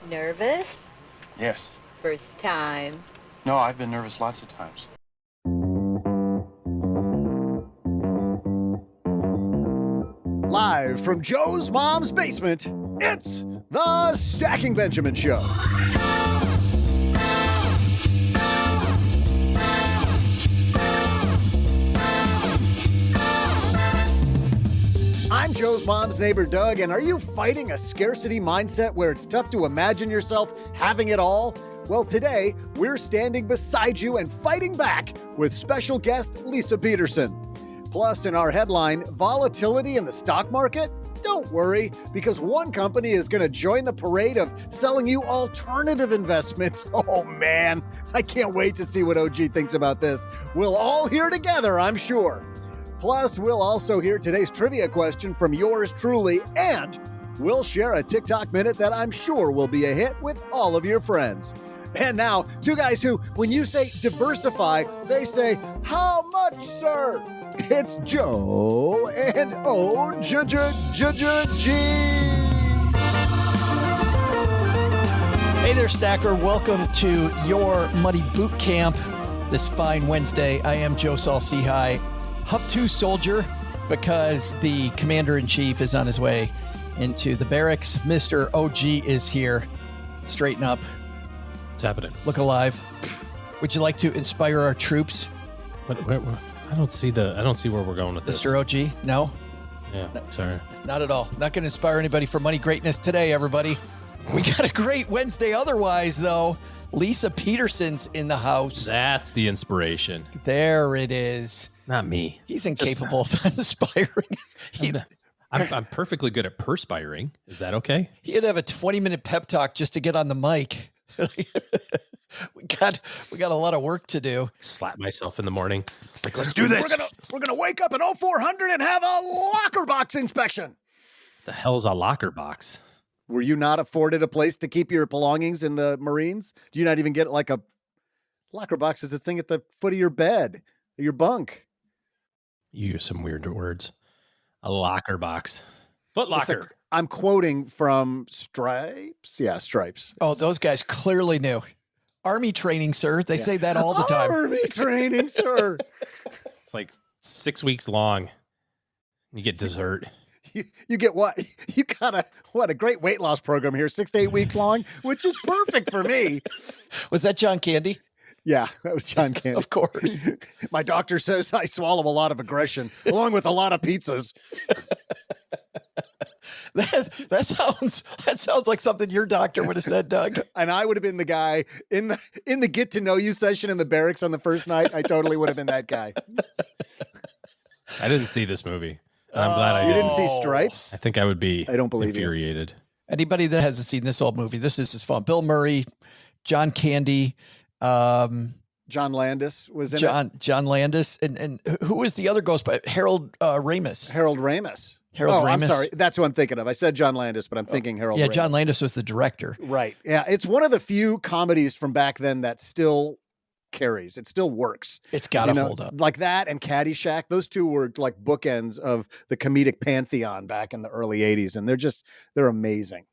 Nervous? Yes. First time? No, I've been nervous lots of times. Live from Joe's mom's basement, it's the Stacking Benjamin Show. I'm Joe's mom's neighbor, Doug, and are you fighting a scarcity mindset where it's tough to imagine yourself having it all? Well, today, we're standing beside you and fighting back with special guest Leisa Peterson. Plus, in our headline, volatility in the stock market? Don't worry, because one company is going to join the parade of selling you alternative investments. Oh, man, I can't wait to see what OG thinks about this. We'll all hear together, I'm sure. Plus, we'll also hear today's trivia question from yours truly, and we'll share a TikTok minute that I'm sure will be a hit with all of your friends. And now, two guys who, when you say diversify, they say, how much, sir? It's Joe and OG. Hey there, Stacker. Welcome to your Money Boot Camp this fine Wednesday. I am Joe Saul-Sehy, Hub 2 soldier, because the commander-in-chief is on his way into the barracks. Mr. OG is here. Straighten up. What's happening? Look alive. Would you like to inspire our troops? What, I don't see where we're going with this. Mr. OG? No? Yeah, sorry. Not at all. Not going to inspire anybody for money greatness today, everybody. We got a great Wednesday otherwise, though. Leisa Peterson's in the house. That's the inspiration. There it is. Not me. He's incapable of inspiring. I'm perfectly good at perspiring. Is that okay? He'd have a 20-minute pep talk just to get on the mic. We got a lot of work to do. Slap myself in the morning. Like, let's do this. We're gonna wake up at 0400 and have a locker box inspection. The hell's a locker box? Were you not afforded a place to keep your belongings in the Marines? Do you not even get like a locker box? Is a thing at the foot of your bed, your bunk. You use some weird words. A locker box. Foot locker. I'm quoting from Stripes. Yeah, Stripes. Oh, those guys clearly knew. Army training, sir. They say that all the time. Army training, sir. It's like 6 weeks long. You get dessert. You get what? You got a great weight loss program here, 6 to 8 weeks long, which is perfect for me. Was that John Candy? Yeah, that was John Candy. Of course. My doctor says I swallow a lot of aggression, along with a lot of pizzas. That sounds like something your doctor would have said, Doug. And I would have been the guy in the get to know you session in the barracks on the first night. I totally would have been that guy. I didn't see this movie. I'm glad I didn't see Stripes. I think I would be. I don't believe infuriated. Anybody that hasn't seen this old movie, this is fun. Bill Murray, John Candy, John Landis was in it. John Landis, and who was the other ghost? Harold Ramis. Harold Ramis. Ramis. I'm sorry. That's who I'm thinking of. I said John Landis, but I'm thinking Harold Ramis. John Landis was the director. Right. Yeah. It's one of the few comedies from back then that still carries. It still works. It's got to hold up. Like that and Caddyshack. Those two were like bookends of the comedic pantheon back in the early 80s. And they're amazing.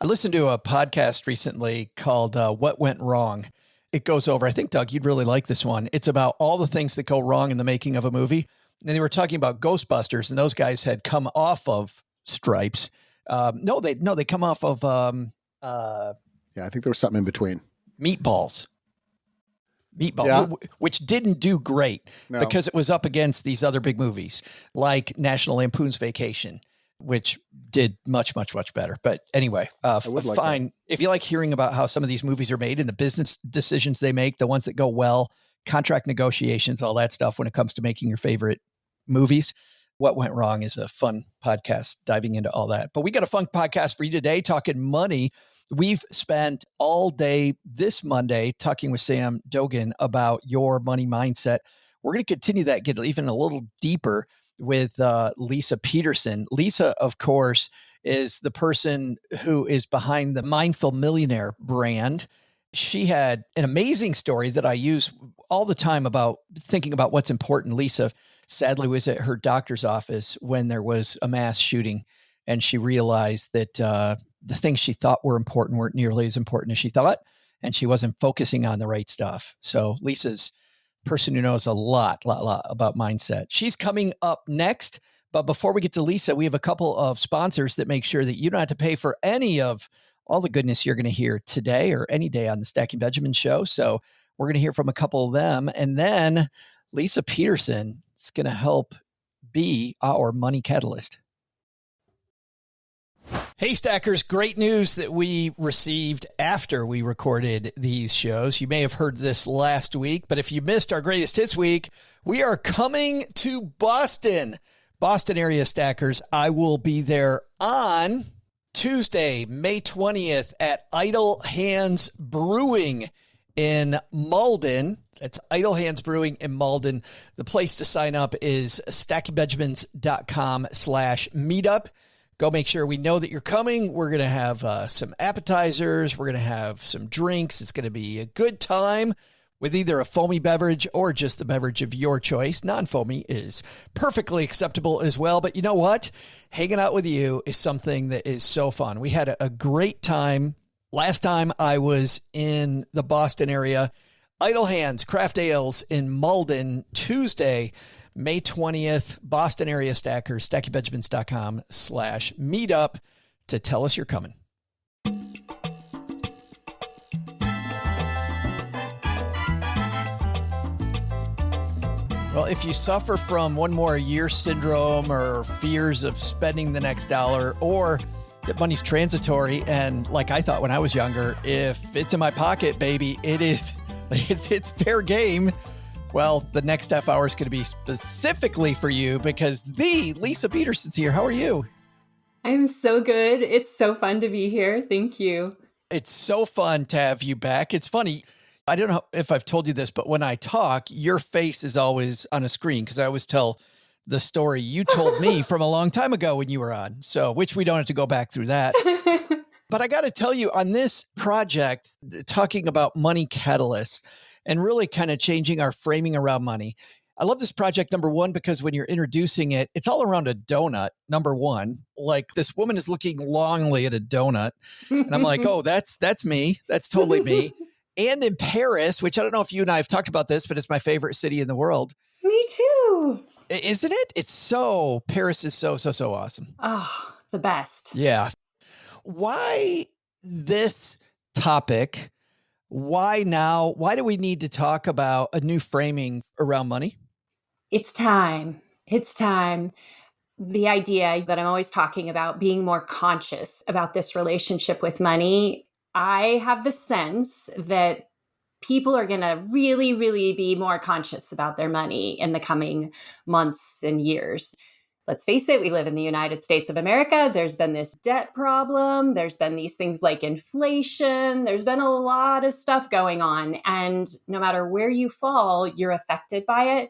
I listened to a podcast recently called What Went Wrong. It goes over, I think, Doug, you'd really like this one. It's about all the things that go wrong in the making of a movie. And they were talking about Ghostbusters, and those guys had come off of Stripes. No, they come off of I think there was something in between. Meatballs, Yeah. which didn't do great because it was up against these other big movies like National Lampoon's Vacation, which did much, much, much better. But anyway, fine. If you like hearing about how some of these movies are made and the business decisions they make, the ones that go well, contract negotiations, all that stuff when it comes to making your favorite movies, What Went Wrong is a fun podcast diving into all that. But we got a fun podcast for you today, talking money. We've spent all day this Monday talking with Sam Dogan about your money mindset. We're going to continue that, get even a little deeper with Leisa Peterson. Leisa, of course, is the person who is behind the Mindful Millionaire brand. She had an amazing story that I use all the time about thinking about what's important. Leisa sadly was at her doctor's office when there was a mass shooting, and she realized that the things she thought were important weren't nearly as important as she thought, and she wasn't focusing on the right stuff. So Lisa's a person who knows a lot about mindset. She's coming up next. But before we get to Lisa, we have a couple of sponsors that make sure that you don't have to pay for any of all the goodness you're going to hear today or any day on the Stacking Benjamin show. So we're going to hear from a couple of them. And then Leisa Peterson is going to help be our money catalyst. Hey, Stackers, great news that we received after we recorded these shows. You may have heard this last week, but if you missed our greatest hits week, we are coming to Boston area Stackers. I will be there on Tuesday, May 20th at Idle Hands Brewing in Malden. That's Idle Hands Brewing in Malden. The place to sign up is stackingbenjamins.com/meetup. Go make sure we know that you're coming. We're going to have some appetizers. We're going to have some drinks. It's going to be a good time with either a foamy beverage or just the beverage of your choice. Non-foamy is perfectly acceptable as well. But you know what? Hanging out with you is something that is so fun. We had a great time last time I was in the Boston area. Idle Hands Craft Ales in Malden, Tuesday, May 20th. Boston area Stackers, stackingbenjamins.com/meetup to tell us you're coming. Well, if you suffer from one more year syndrome or fears of spending the next dollar, or that money's transitory, and like I thought when I was younger, if it's in my pocket, baby, it's fair game. Well, the next half hour is going to be specifically for you because the Leisa Peterson's here. How are you? I'm so good. It's so fun to be here. Thank you. It's so fun to have you back. It's funny. I don't know if I've told you this, but when I talk, your face is always on a screen because I always tell the story you told me from a long time ago when you were on. So, which we don't have to go back through that. But I got to tell you, on this project, talking about money catalysts and really kind of changing our framing around money. I love this project, number one, because when you're introducing it, it's all around a donut, number one. Like this woman is looking longingly at a donut. And I'm like, oh, that's me. That's totally me. And in Paris, which I don't know if you and I have talked about this, but it's my favorite city in the world. Me too. Isn't it? Paris is so awesome. Oh, the best. Yeah. Why this topic? Why now? Why do we need to talk about a new framing around money? It's time. It's time. The idea that I'm always talking about being more conscious about this relationship with money. I have the sense that people are going to really, really be more conscious about their money in the coming months and years. Let's face it, we live in the United States of America. There's been this debt problem. There's been these things like inflation. There's been a lot of stuff going on. And no matter where you fall, you're affected by it.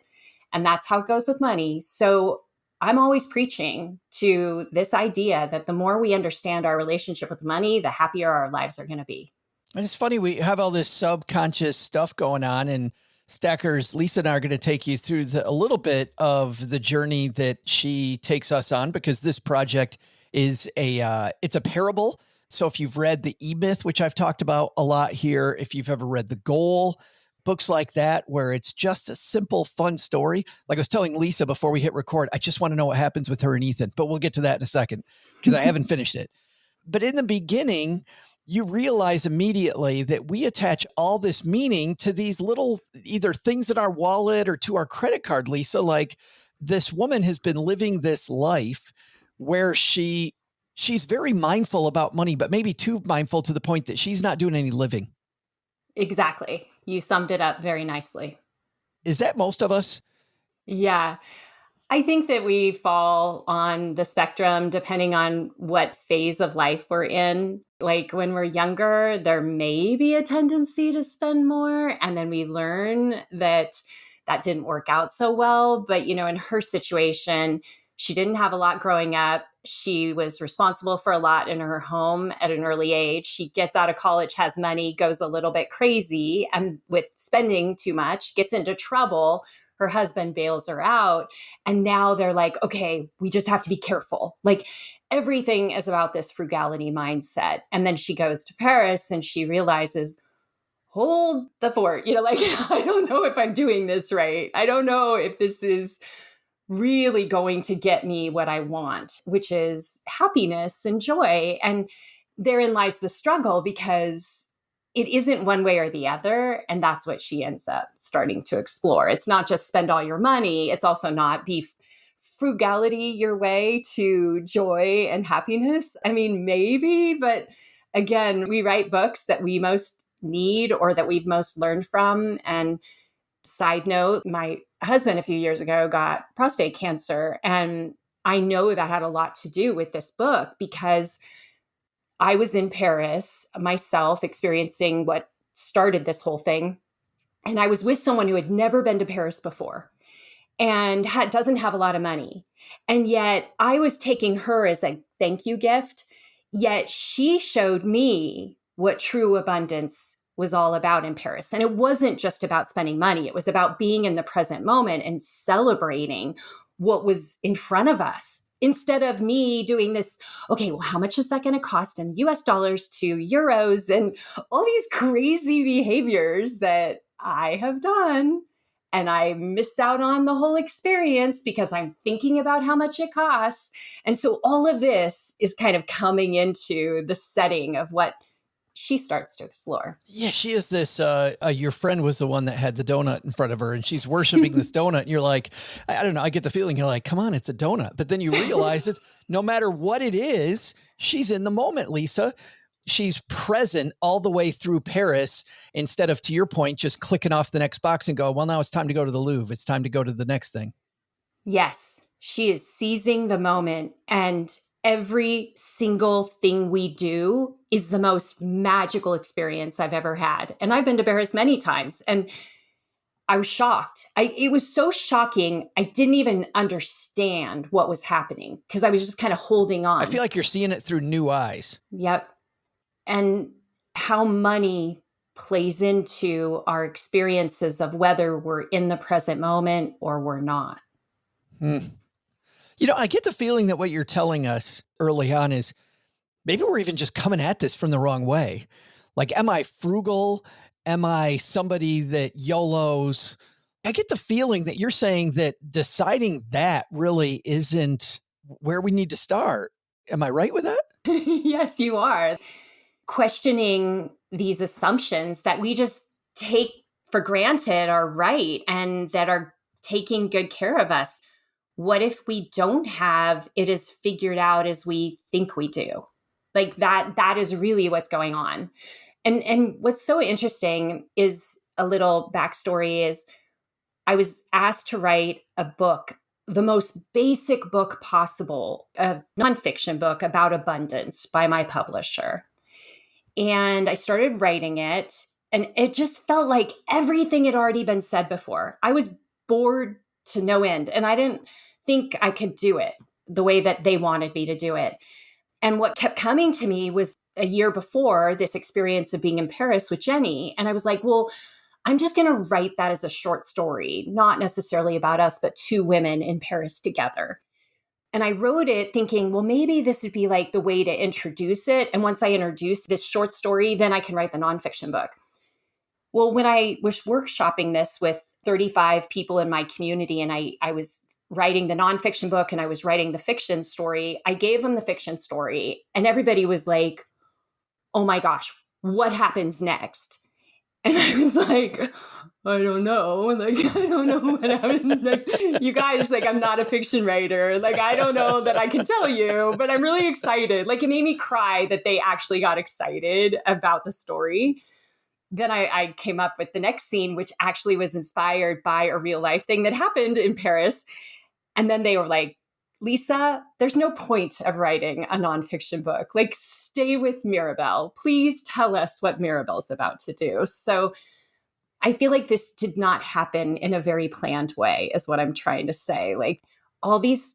And that's how it goes with money. So I'm always preaching to this idea that the more we understand our relationship with money, the happier our lives are going to be. And it's funny, we have all this subconscious stuff going on, and Stackers, Leisa and I are going to take you through a little bit of the journey that she takes us on, because this project is it's a parable. So if you've read the E-Myth, which I've talked about a lot here, if you've ever read The Goal, books like that, where it's just a simple, fun story. Like I was telling Leisa before we hit record, I just want to know what happens with her and Ethan, but we'll get to that in a second because I haven't finished it. But in the beginning, you realize immediately that we attach all this meaning to these little either things in our wallet or to our credit card, Leisa. Like this woman has been living this life where she's very mindful about money, but maybe too mindful to the point that she's not doing any living. Exactly. You summed it up very nicely. Is that most of us? Yeah. I think that we fall on the spectrum depending on what phase of life we're in. Like when we're younger, there may be a tendency to spend more. And then we learn that that didn't work out so well. But, in her situation, she didn't have a lot growing up. She was responsible for a lot in her home at an early age. She gets out of college, has money, goes a little bit crazy, and with spending too much, gets into trouble. Her husband bails her out. And now they're like, okay, we just have to be careful. everything is about this frugality mindset. And then she goes to Paris and she realizes, hold the fort, like, I don't know if I'm doing this right. I don't know if this is really going to get me what I want, which is happiness and joy. And therein lies the struggle, because it isn't one way or the other. And that's what she ends up starting to explore. It's not just spend all your money. It's also not be frugality your way to joy and happiness. I mean, maybe, but again, we write books that we most need or that we've most learned from. And side note, my husband a few years ago got prostate cancer. And I know that had a lot to do with this book, because I was in Paris myself experiencing what started this whole thing. And I was with someone who had never been to Paris before and doesn't have a lot of money. And yet I was taking her as a thank you gift. Yet she showed me what true abundance was all about in Paris. And it wasn't just about spending money. It was about being in the present moment and celebrating what was in front of us, instead of me doing this, okay, well, how much is that going to cost in US dollars to euros and all these crazy behaviors that I have done. And I miss out on the whole experience because I'm thinking about how much it costs. And so all of this is kind of coming into the setting of what she starts to explore. Yeah, she is this, your friend was the one that had the donut in front of her and she's worshiping this donut. And you're like, I don't know, I get the feeling you're like, come on, it's a donut. But then you realize it's no matter what it is, she's in the moment, Leisa. She's present all the way through Paris, instead of, to your point, just clicking off the next box and go, well, now it's time to go to the Louvre. It's time to go to the next thing. Yes, she is seizing the moment, and every single thing we do is the most magical experience I've ever had. And I've been to Paris many times, and I was shocked. It was so shocking. I didn't even understand what was happening because I was just kind of holding on. I feel like you're seeing it through new eyes. Yep. And how money plays into our experiences of whether we're in the present moment or we're not. You know, I get the feeling that what you're telling us early on is maybe we're even just coming at this from the wrong way. Like, am I frugal? Am I somebody that YOLOs? I get the feeling that you're saying that deciding that really isn't where we need to start. Am I right with that? Yes, you are. Questioning these assumptions that we just take for granted are right and that are taking good care of us. What if we don't have it as figured out as we think we do? Like that is really what's going on. And what's so interesting is a little backstory is I was asked to write a book, the most basic book possible, a nonfiction book about abundance by my publisher. And I started writing it, and it just felt like everything had already been said before. I was bored to no end, and I didn't think I could do it the way that they wanted me to do it. And what kept coming to me was a year before this experience of being in Paris with Jenny. And I was like, well, I'm just going to write that as a short story, not necessarily about us, but two women in Paris together. And I wrote it thinking, well, maybe this would be like the way to introduce it. And once I introduce this short story, then I can write the nonfiction book. Well, when I was workshopping this with 35 people in my community, and I was writing the nonfiction book and I was writing the fiction story, I gave them the fiction story and everybody was like, oh my gosh, what happens next? And I was like, I don't know. Like, I don't know what happens next. You guys, like, I'm not a fiction writer. Like, I don't know that I can tell you, but I'm really excited. Like, it made me cry that they actually got excited about the story. Then I came up with the next scene, which actually was inspired by a real life thing that happened in Paris. And then they were like, Leisa, there's no point of writing a nonfiction book. Like, stay with Mirabelle. Please tell us what Mirabelle's about to do. So I feel like this did not happen in a very planned way, is what I'm trying to say. Like, all these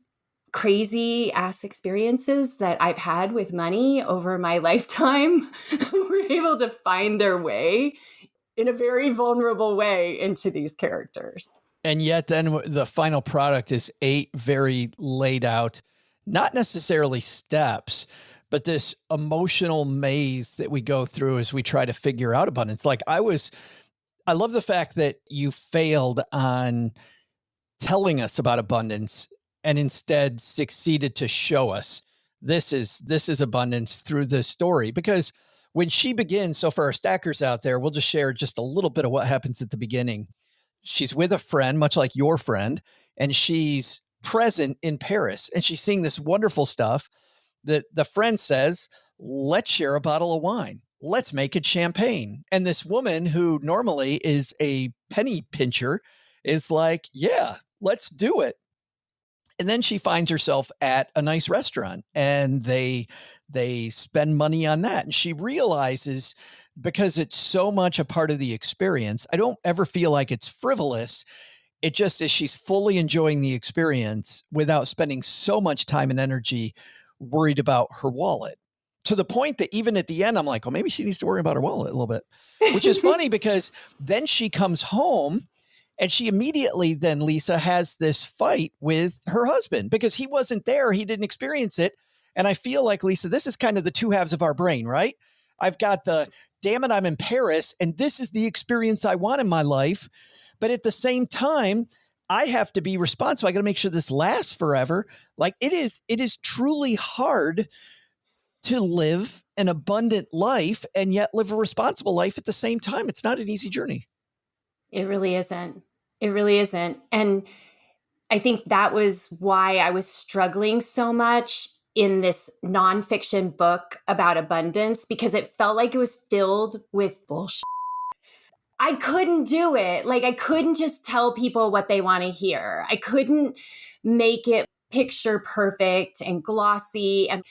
crazy ass experiences that I've had with money over my lifetime were able to find their way in a very vulnerable way into these characters. And yet then the final product is 8 very laid out, not necessarily steps, but this emotional maze that we go through as we try to figure out abundance. Like I love the fact that you failed on telling us about abundance and instead succeeded to show us this is abundance through this story. Because when she begins, so for our stackers out there, we'll just share just a little bit of what happens at the beginning. She's with a friend, much like your friend, and she's present in Paris, and she's seeing this wonderful stuff that the friend says, let's share a bottle of wine. Let's make it champagne. And this woman who normally is a penny pincher is like, yeah, let's do it. And then she finds herself at a nice restaurant and they spend money on that. And she realizes, because it's so much a part of the experience, I don't ever feel like it's frivolous. It just is, she's fully enjoying the experience without spending so much time and energy worried about her wallet, to the point that even at the end, I'm like, well, maybe she needs to worry about her wallet a little bit, which is funny because then she comes home and she immediately then, Leisa, has this fight with her husband because he wasn't there. He didn't experience it. And I feel like, Leisa, this is kind of the two halves of our brain, right? I've got the, damn it, I'm in Paris and this is the experience I want in my life. But at the same time, I have to be responsible. I got to make sure this lasts forever. Like it is truly hard to live an abundant life and yet live a responsible life at the same time. It's not an easy journey. It really isn't. It really isn't. And I think that was why I was struggling so much in this nonfiction book about abundance, because it felt like it was filled with bullshit. I couldn't do it. Like I couldn't just tell people what they want to hear. I couldn't make it picture perfect and glossy and,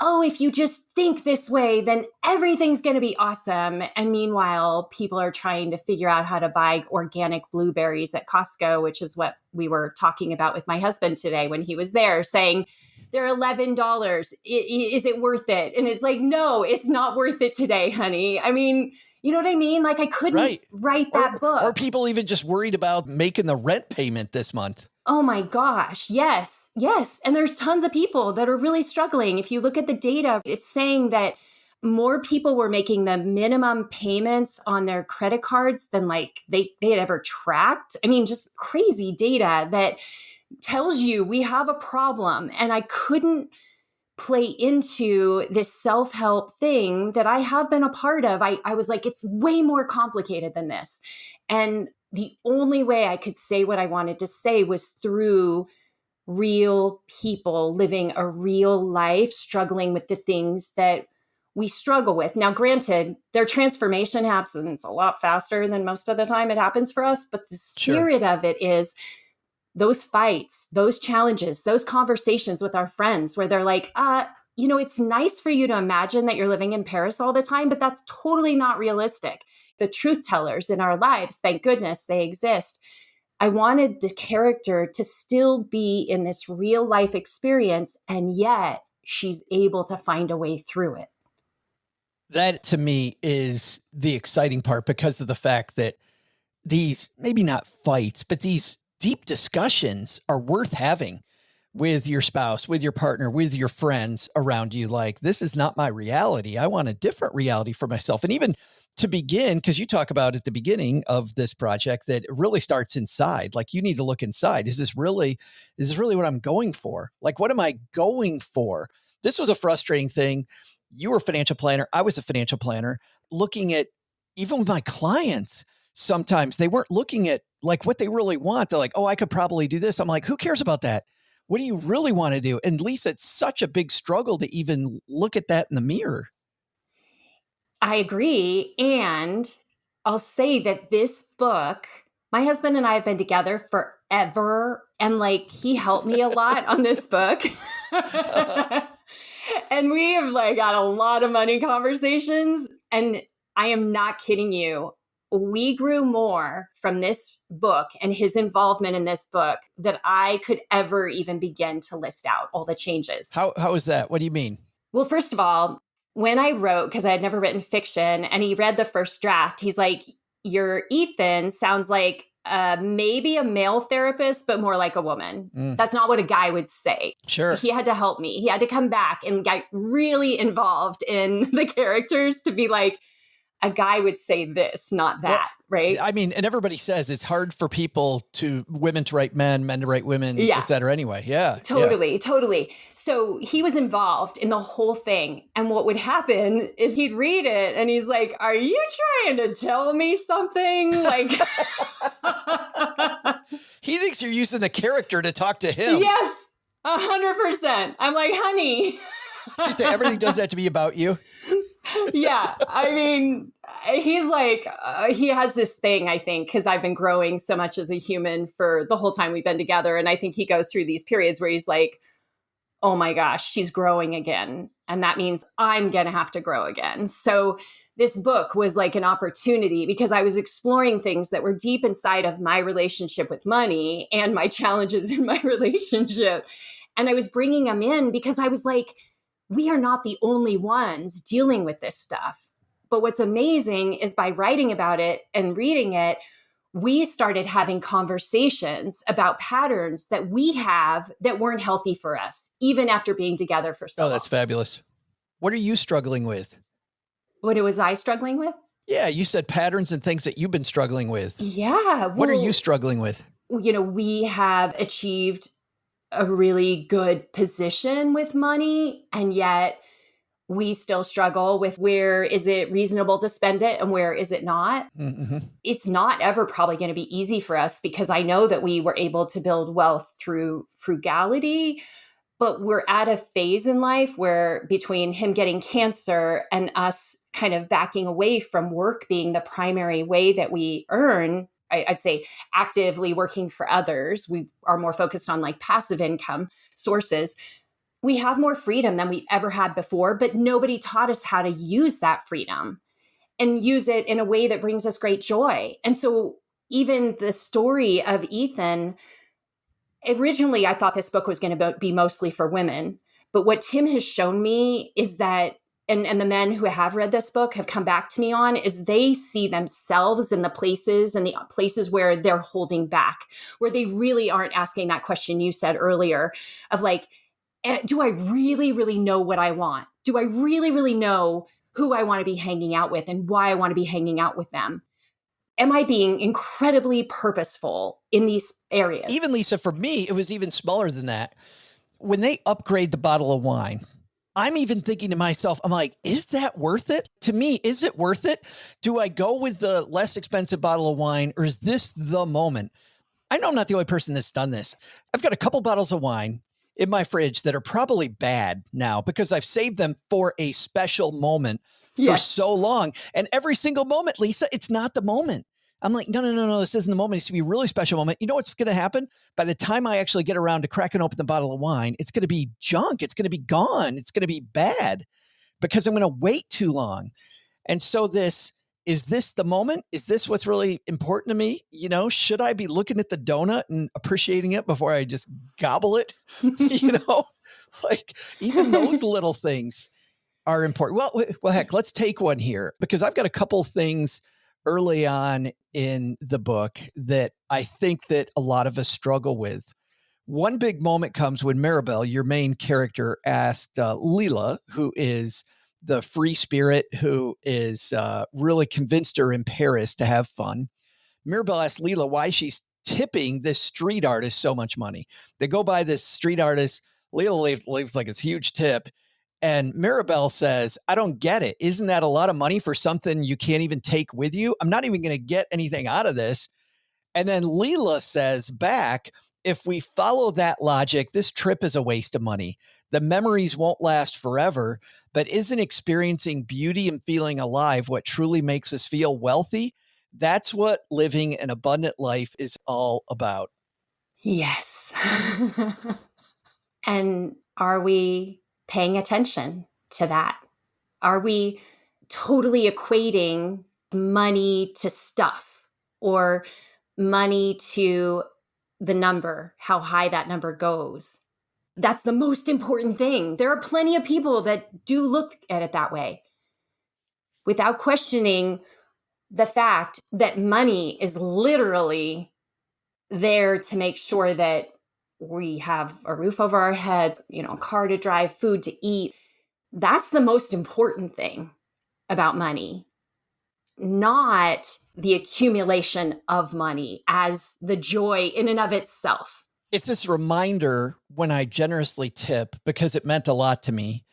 oh, if you just think this way, then everything's going to be awesome. And meanwhile, people are trying to figure out how to buy organic blueberries at Costco, which is what we were talking about with my husband today when he was there, saying they're $11. Is it worth it? And it's like, no, it's not worth it today, honey. I mean, you know what I mean? Like I couldn't write that book. Or people even just worried about making the rent payment this month. Oh my gosh. Yes. Yes. And there's tons of people that are really struggling. If you look at the data, it's saying that more people were making the minimum payments on their credit cards than like they had ever tracked. I mean, just crazy data that tells you we have a problem. And I couldn't play into this self-help thing that I have been a part of. I was like, it's way more complicated than this. And the only way I could say what I wanted to say was through real people living a real life, struggling with the things that we struggle with. Now, granted, their transformation happens a lot faster than most of the time it happens for us, but the spirit of it is those fights, those challenges, those conversations with our friends where they're like, it's nice for you to imagine that you're living in Paris all the time, but that's totally not realistic. The truth tellers in our lives, thank goodness they exist. I wanted the character to still be in this real life experience, and yet she's able to find a way through it. That to me is the exciting part, because of the fact that these, maybe not fights, but these deep discussions are worth having with your spouse, with your partner, with your friends around you. Like, this is not my reality. I want a different reality for myself. And even to begin, because you talk about at the beginning of this project that it really starts inside. Like, you need to look inside. Is this really what I'm going for? Like, what am I going for? This was a frustrating thing. You were a financial planner. I was a financial planner. Looking at, even with my clients, sometimes they weren't looking at like what they really want. They're like, oh, I could probably do this. I'm like, who cares about that? What do you really want to do? And Leisa, it's such a big struggle to even look at that in the mirror. I agree. And I'll say that this book, my husband and I have been together forever. And like, he helped me a lot on this book. And we have like got a lot of money conversations. And I am not kidding you. We grew more from this book and his involvement in this book that I could ever even begin to list out all the changes. How is that? What do you mean? Well, first of all, when I wrote, because I had never written fiction, and he read the first draft, he's like, your Ethan sounds like maybe a male therapist, but more like a woman. That's not what a guy would say. Sure. He had to help me. He had to come back and get really involved in the characters to be like, a guy would say this, not that, right? I mean, and everybody says it's hard for women to write men to write women, et cetera anyway. Yeah. Totally. So he was involved in the whole thing. And what would happen is he'd read it and he's like, are you trying to tell me something? Like, he thinks you're using the character to talk to him. Yes, 100%. I'm like, honey. Did you say everything doesn't have to be about you? Yeah. I mean, he's like, he has this thing, I think, because I've been growing so much as a human for the whole time we've been together. And I think he goes through these periods where he's like, oh my gosh, she's growing again. And that means I'm going to have to grow again. So this book was like an opportunity because I was exploring things that were deep inside of my relationship with money and my challenges in my relationship. And I was bringing them in because I was like, we are not the only ones dealing with this stuff. But what's amazing is by writing about it and reading it, we started having conversations about patterns that we have that weren't healthy for us, even after being together for so long. Oh, that's fabulous. What are you struggling with? What was I struggling with? Yeah, you said patterns and things that you've been struggling with. Yeah. What are you struggling with? You know, we have achieved a really good position with money, and yet we still struggle with where is it reasonable to spend it and where is it not. Mm-hmm. It's not ever probably going to be easy for us because I know that we were able to build wealth through frugality, but we're at a phase in life where between him getting cancer and us kind of backing away from work being the primary way that we earn, I'd say actively working for others. We are more focused on like passive income sources. We have more freedom than we've ever had before, but nobody taught us how to use that freedom and use it in a way that brings us great joy. And so even the story of Ethan, originally I thought this book was going to be mostly for women. But what Tim has shown me is that and the men who have read this book have come back to me on is they see themselves in the places where they're holding back, where they really aren't asking that question you said earlier of like, do I really, really know what I want? Do I really, really know who I want to be hanging out with and why I want to be hanging out with them? Am I being incredibly purposeful in these areas? Even Leisa, for me, it was even smaller than that. When they upgrade the bottle of wine, I'm even thinking to myself, I'm like, is that worth it? To me, is it worth it? Do I go with the less expensive bottle of wine or is this the moment? I know I'm not the only person that's done this. I've got a couple bottles of wine in my fridge that are probably bad now because I've saved them for a special moment for so long. And every single moment, Leisa, it's not the moment. I'm like, no, this isn't the moment. It needs to be a really special moment. You know what's going to happen? By the time I actually get around to cracking open the bottle of wine, it's going to be junk. It's going to be gone. It's going to be bad because I'm going to wait too long. And so is this the moment? Is this what's really important to me? You know, should I be looking at the donut and appreciating it before I just gobble it? You know, like even those little things are important. Well, heck, let's take one here because I've got a couple things early on in the book that I think that a lot of us struggle with. One big moment comes when Maribel, your main character, asked Leela, who is the free spirit, who is really convinced her in Paris to have fun. Maribel asked Leela why she's tipping this street artist so much money. They go by this street artist. Leela leaves like this huge tip. And Maribel says, I don't get it. Isn't that a lot of money for something you can't even take with you? I'm not even going to get anything out of this. And then Leela says back, if we follow that logic, this trip is a waste of money. The memories won't last forever, but isn't experiencing beauty and feeling alive what truly makes us feel wealthy? That's what living an abundant life is all about. Yes. And are we paying attention to that? Are we totally equating money to stuff or money to the number, how high that number goes? That's the most important thing. There are plenty of people that do look at it that way without questioning the fact that money is literally there to make sure that we have a roof over our heads, a car to drive, food to eat. That's the most important thing about money, not the accumulation of money as the joy in and of itself. It's this reminder when I generously tip, because it meant a lot to me.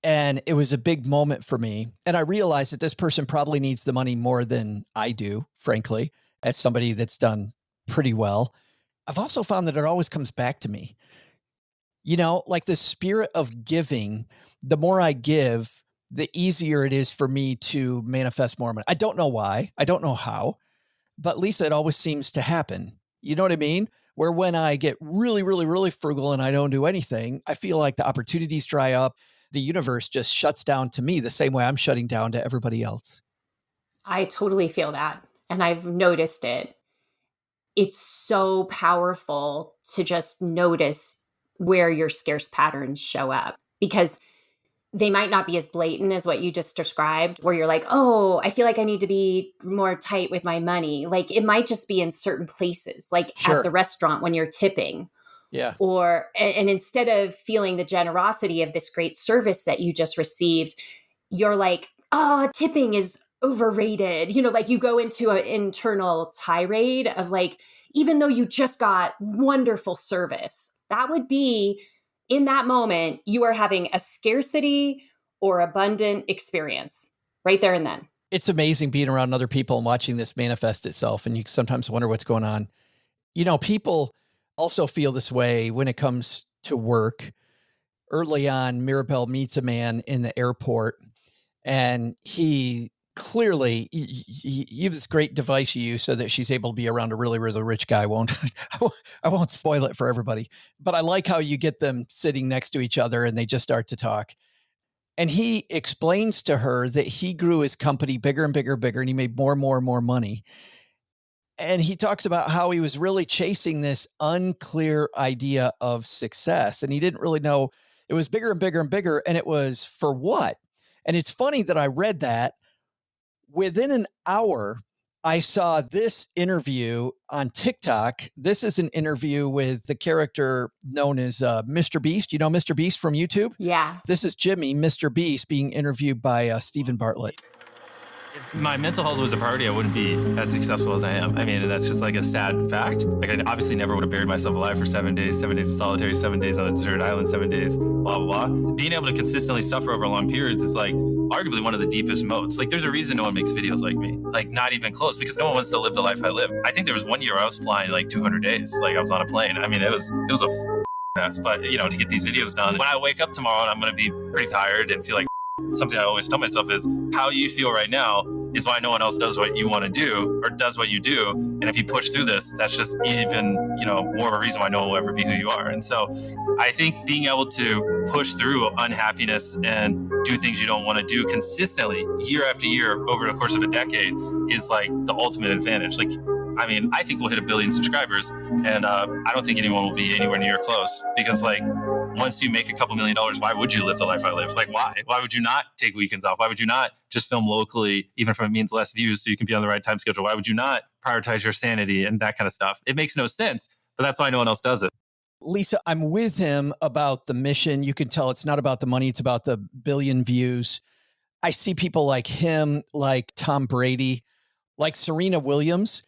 And it was a big moment for me. And I realized that this person probably needs the money more than I do, frankly, as somebody that's done pretty well. I've also found that it always comes back to me. Like the spirit of giving, the more I give, the easier it is for me to manifest more money. I don't know why. I don't know how. But Leisa, it always seems to happen. You know what I mean? Where when I get really, really, really frugal and I don't do anything, I feel like the opportunities dry up. The universe just shuts down to me the same way I'm shutting down to everybody else. I totally feel that. And I've noticed it. It's so powerful to just notice where your scarce patterns show up, because they might not be as blatant as what you just described, where you're like, oh, I feel like I need to be more tight with my money. Like it might just be in certain places, like Sure. at the restaurant when you're tipping. Yeah. And instead of feeling the generosity of this great service that you just received, you're like, oh, tipping is overrated. Like you go into an internal tirade of like, even though you just got wonderful service, that would be in that moment, you are having a scarcity or abundant experience right there and then. It's amazing being around other people and watching this manifest itself. And you sometimes wonder what's going on. People also feel this way when it comes to work. Early on, Mirabelle meets a man in the airport, and he clearly, you have this great device you use so that she's able to be around a really, really rich guy. I won't spoil it for everybody, but I like how you get them sitting next to each other and they just start to talk. And he explains to her that he grew his company bigger and bigger and bigger, and he made more and more and more money. And he talks about how he was really chasing this unclear idea of success. And he didn't really know it was bigger and bigger and bigger. And it was for what? And it's funny that I read that within an hour, I saw this interview on TikTok. This is an interview with the character known as Mr. Beast. You know Mr. Beast from YouTube? Yeah. This is Jimmy, Mr. Beast, being interviewed by Stephen Bartlett. If my mental health was a priority, I wouldn't be as successful as I am. I mean, that's just like a sad fact. Like, I obviously never would have buried myself alive for 7 days of solitary, 7 days on a deserted island, 7 days, blah, blah, blah. Being able to consistently suffer over long periods is like arguably one of the deepest modes. Like, there's a reason no one makes videos like me. Like, not even close, because no one wants to live the life I live. I think there was 1 year I was flying like 200 days. Like, I was on a plane. I mean, it was a mess, but to get these videos done. When I wake up tomorrow and I'm going to be pretty tired and feel like something I always tell myself is how you feel right now is why no one else does what you want to do or does what you do. And if you push through this, that's just even, more of a reason why no one will ever be who you are. And so I think being able to push through unhappiness and do things you don't want to do consistently year after year over the course of a decade is like the ultimate advantage. Like, I mean, I think we'll hit 1 billion subscribers, and I don't think anyone will be anywhere near close, because like once you make a couple $1 million, why would you live the life I live? Like, why? Why would you not take weekends off? Why would you not just film locally, even if it means less views so you can be on the right time schedule? Why would you not prioritize your sanity and that kind of stuff? It makes no sense, but that's why no one else does it. Leisa, I'm with him about the mission. You can tell it's not about the money. It's about the billion views. I see people like him, like Tom Brady, like Serena Williams,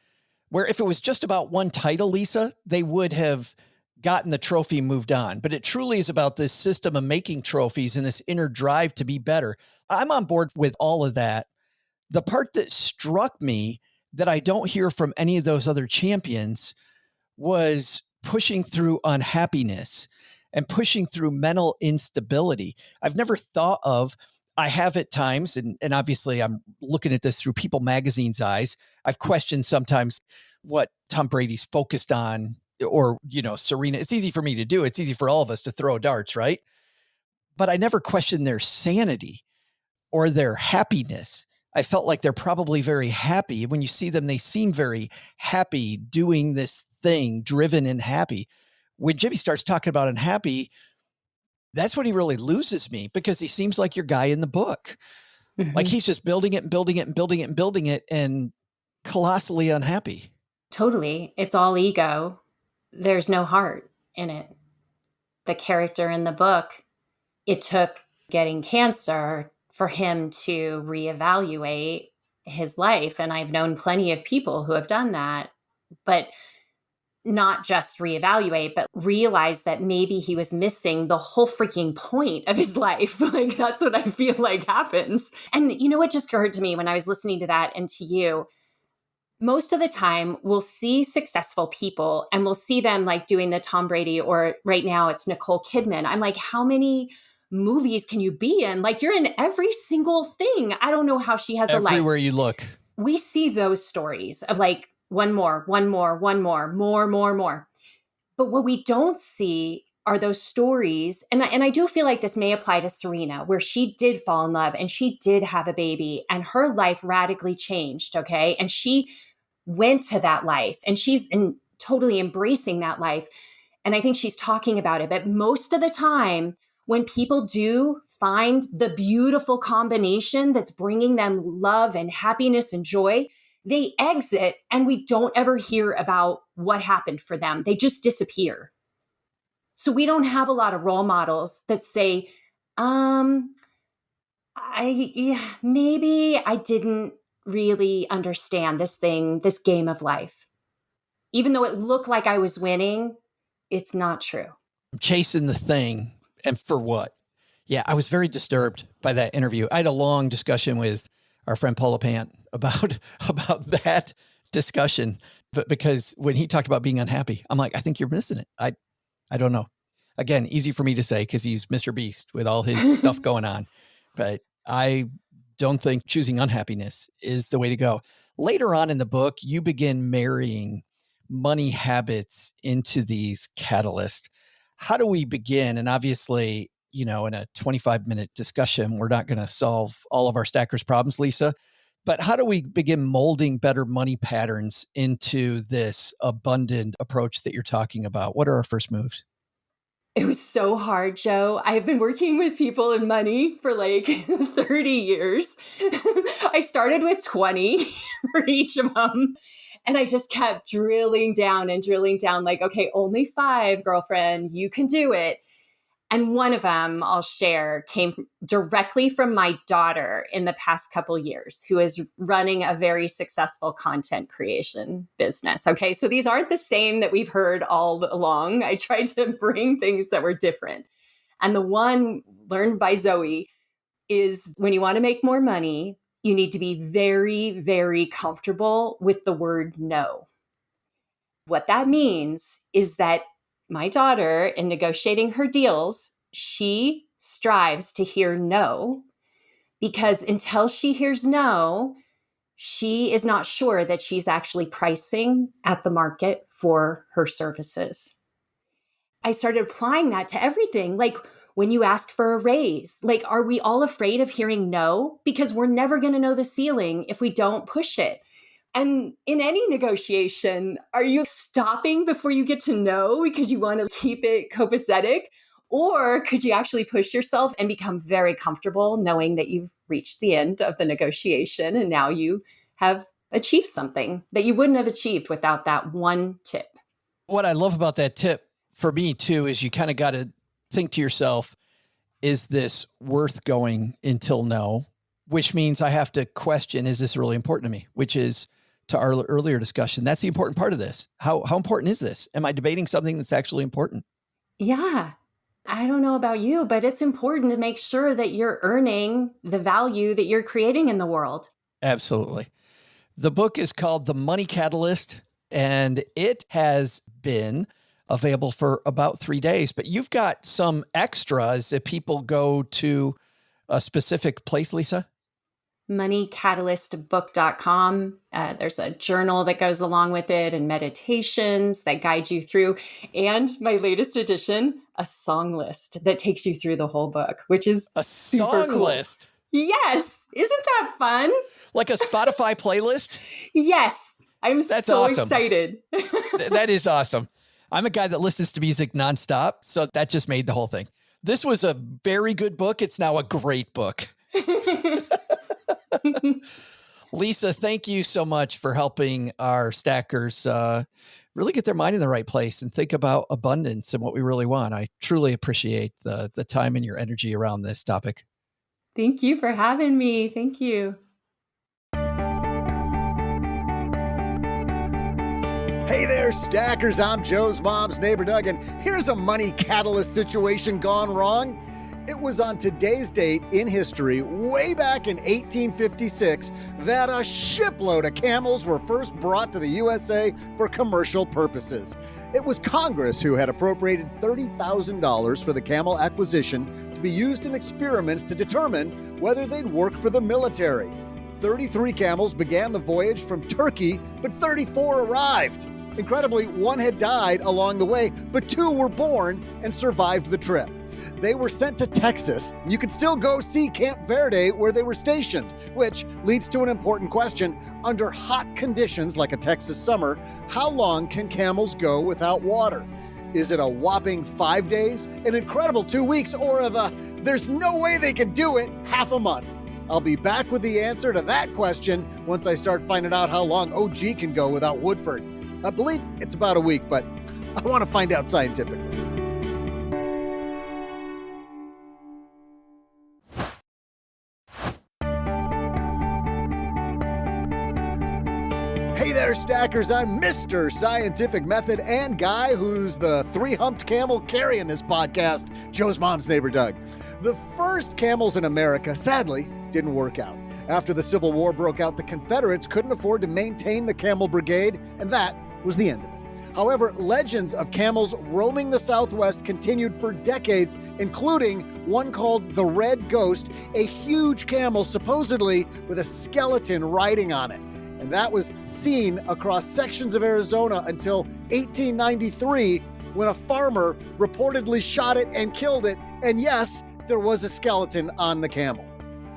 where if it was just about one title, Leisa, they would have gotten the trophy and moved on. But it truly is about this system of making trophies and this inner drive to be better. I'm on board with all of that. The part that struck me that I don't hear from any of those other champions was pushing through unhappiness and pushing through mental instability. I've never thought of, I have at times, and obviously I'm looking at this through People Magazine's eyes. I've questioned sometimes what Tom Brady's focused on, or, Serena. It's easy for me to do. It's easy for all of us to throw darts, right? But I never questioned their sanity or their happiness. I felt like they're probably very happy. When you see them, they seem very happy doing this thing, driven and happy. When Jimmy starts talking about unhappy, that's when he really loses me, because he seems like your guy in the book. Mm-hmm. Like he's just building it and building it and building it and building it and colossally unhappy. Totally. It's all ego. There's no heart in it. The character in the book, it took getting cancer for him to reevaluate his life. And I've known plenty of people who have done that, but not just reevaluate, but realize that maybe he was missing the whole freaking point of his life. Like, that's what I feel like happens. And you know what just occurred to me when I was listening to that and to you? Most of the time we'll see successful people and we'll see them like doing the Tom Brady, or right now it's Nicole Kidman. I'm like, how many movies can you be in? Like, you're in every single thing. I don't know how she has a life. Everywhere you look. We see those stories of like one more. But what we don't see are those stories. And I do feel like this may apply to Serena, where she did fall in love and she did have a baby and her life radically changed. Okay. And she went to that life and she's totally embracing that life. And I think she's talking about it. But most of the time, when people do find the beautiful combination that's bringing them love and happiness and joy, they exit and we don't ever hear about what happened for them. They just disappear. So we don't have a lot of role models that say, maybe I didn't really understand this game of life. Even though it looked like I was winning, it's not true. I'm chasing the thing. And for what? Yeah, I was very disturbed by that interview. I had a long discussion with our friend Paula Pant about that discussion, but because when he talked about being unhappy, I'm like, I think you're missing it. I don't know. Again, easy for me to say because he's Mr. Beast with all his stuff going on, but I don't think choosing unhappiness is the way to go. Later on in the book, you begin marrying money habits into these catalysts. How do we begin? And obviously, in a 25-minute discussion, we're not going to solve all of our stackers' problems, Leisa. But how do we begin molding better money patterns into this abundant approach that you're talking about? What are our first moves? It was so hard, Joe. I've been working with people in money for like 30 years. I started with 20 for each of them. And I just kept drilling down like, okay, only 5, girlfriend, you can do it. And one of them I'll share came directly from my daughter in the past couple years, who is running a very successful content creation business. Okay, so these aren't the same that we've heard all along. I tried to bring things that were different. And the one learned by Zoe is when you want to make more money, you need to be very, very comfortable with the word no. What that means is that my daughter, in negotiating her deals, she strives to hear no, because until she hears no, she is not sure that she's actually pricing at the market for her services. I started applying that to everything. Like when you ask for a raise, like, are we all afraid of hearing no? Because we're never going to know the ceiling if we don't push it. And in any negotiation, are you stopping before you get to know because you want to keep it copacetic? Or could you actually push yourself and become very comfortable knowing that you've reached the end of the negotiation and now you have achieved something that you wouldn't have achieved without that one tip? What I love about that tip for me too is you kind of got to think to yourself, is this worth going until no? Which means I have to question, is this really important to me? Which is, to our earlier discussion, that's the important part of this. How important is this? Am I debating something that's actually important? Yeah. I don't know about you, but it's important to make sure that you're earning the value that you're creating in the world. Absolutely. The book is called The Money Catalyst, and it has been available for about 3 days, but you've got some extras if people go to a specific place, Leisa? moneycatalyst.book.com. There's a journal that goes along with it and meditations that guide you through. And my latest edition, a song list that takes you through the whole book, which is a super cool. list. Yes. Isn't that fun? Like a Spotify playlist? Yes. That's so awesome. Excited. That is awesome. I'm a guy that listens to music nonstop, so that just made the whole thing. This was a very good book. It's now a great book. Leisa, thank you so much for helping our stackers really get their mind in the right place and think about abundance and what we really want. I truly appreciate the time and your energy around this topic. Thank you for having me. Thank you. Hey there, stackers. I'm Joe's mom's neighbor, Doug, and here's a money catalyst situation gone wrong. It was on today's date in history, way back in 1856, that a shipload of camels were first brought to the USA for commercial purposes. It was Congress who had appropriated $30,000 for the camel acquisition to be used in experiments to determine whether they'd work for the military. 33 camels began the voyage from Turkey, but 34 arrived. Incredibly, one had died along the way, but 2 were born and survived the trip. They were sent to Texas. You could still go see Camp Verde where they were stationed, which leads to an important question. Under hot conditions like a Texas summer, how long can camels go without water? Is it a whopping 5 days, an incredible 2 weeks, or there's no way they can do it, half a month? I'll be back with the answer to that question once I start finding out how long OG can go without Woodford. I believe it's about a week, but I want to find out scientifically. Hey there, stackers. I'm Mr. Scientific Method and guy who's the 3-humped camel carrying this podcast, Joe's mom's neighbor, Doug. The first camels in America, sadly, didn't work out. After the Civil War broke out, the Confederates couldn't afford to maintain the Camel Brigade, and that was the end of it. However, legends of camels roaming the Southwest continued for decades, including one called the Red Ghost, a huge camel supposedly with a skeleton riding on it. And that was seen across sections of Arizona until 1893, when a farmer reportedly shot it and killed it. And yes, there was a skeleton on the camel.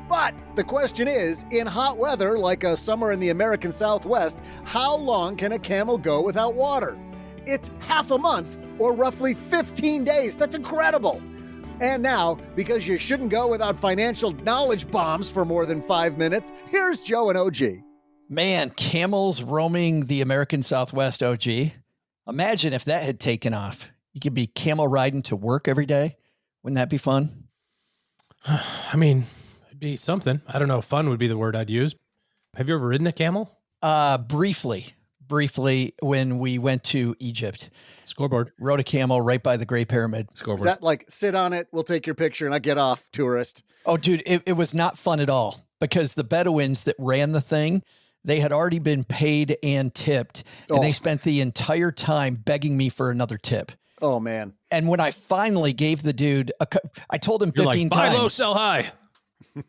But the question is, in hot weather like a summer in the American Southwest, how long can a camel go without water? It's half a month, or roughly 15 days. That's incredible. And now, because you shouldn't go without financial knowledge bombs for more than 5 minutes, here's Joe and OG. Man, camels roaming the American Southwest, OG. Imagine if that had taken off. You could be camel riding to work every day. Wouldn't that be fun? I mean, it'd be something. I don't know. Fun would be the word I'd use. Have you ever ridden a camel? Briefly when we went to Egypt. Scoreboard. Rode a camel right by the Great Pyramid. Scoreboard. Is that like, sit on it, we'll take your picture, and I get off, tourist? Oh, dude, it was not fun at all because the Bedouins that ran the thing, they had already been paid and tipped, and they spent the entire time begging me for another tip. Oh, man. And when I finally gave the dude, I told him 15 times. Buy low, sell high.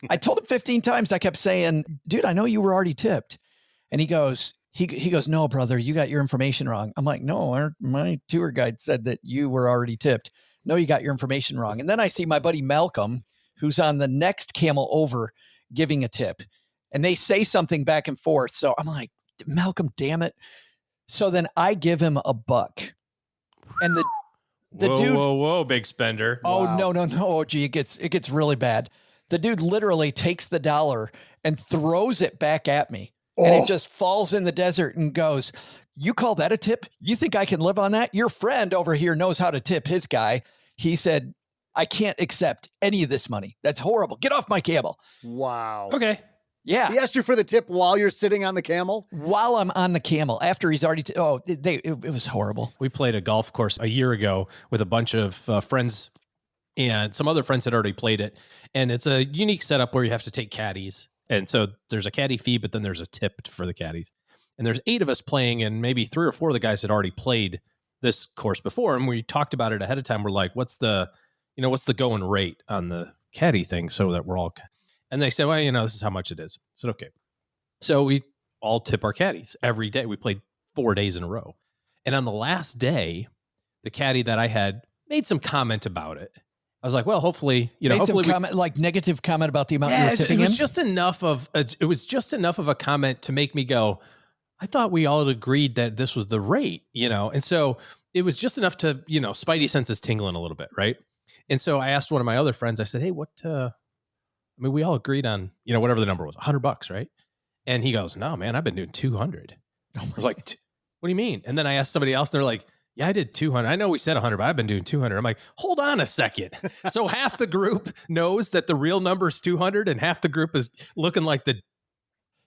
I told him 15 times. I kept saying, dude, I know you were already tipped. And he goes, no, brother, you got your information wrong. I'm like, no, my tour guide said that you were already tipped. No, you got your information wrong. And then I see my buddy Malcolm, who's on the next camel over, giving a tip. And they say something back and forth. So I'm like, Malcolm, damn it. So then I give him $1. And the dude. Whoa, big spender. Oh, wow. No. Gee, it gets really bad. The dude literally takes the dollar and throws it back at me. And it just falls in the desert and goes, you call that a tip? You think I can live on that? Your friend over here knows how to tip his guy. He said, I can't accept any of this money. That's horrible. Get off my camel. Wow. Okay. Yeah. He asked you for the tip while you're sitting on the camel? While I'm on the camel, after he's already, it was horrible. We played a golf course a year ago with a bunch of friends, and some other friends had already played it. And it's a unique setup where you have to take caddies. And so there's a caddy fee, but then there's a tip for the caddies. And there's 8 of us playing, and maybe 3 or 4 of the guys had already played this course before. And we talked about it ahead of time. We're like, what's the going rate on the caddy thing so that we're all... And they said, well, this is how much it is. I said, okay. So we all tip our caddies every day. We played 4 days in a row. And on the last day, the caddy that I had made some comment about it. I was like, well, hopefully, hopefully comment, like negative comment about the amount you were tipping him. It was just enough of a comment to make me go, I thought we all agreed that this was the rate, And so it was just enough to, spidey senses tingling a little bit. Right. And so I asked one of my other friends, I said, hey, we all agreed on, whatever the number was, $100, right? And he goes, no, man, I've been doing 200. I was like, what do you mean? And then I asked somebody else, and they're like, yeah, I did 200. I know we said 100, but I've been doing 200. I'm like, hold on a second. So half the group knows that the real number is 200, and half the group is looking like the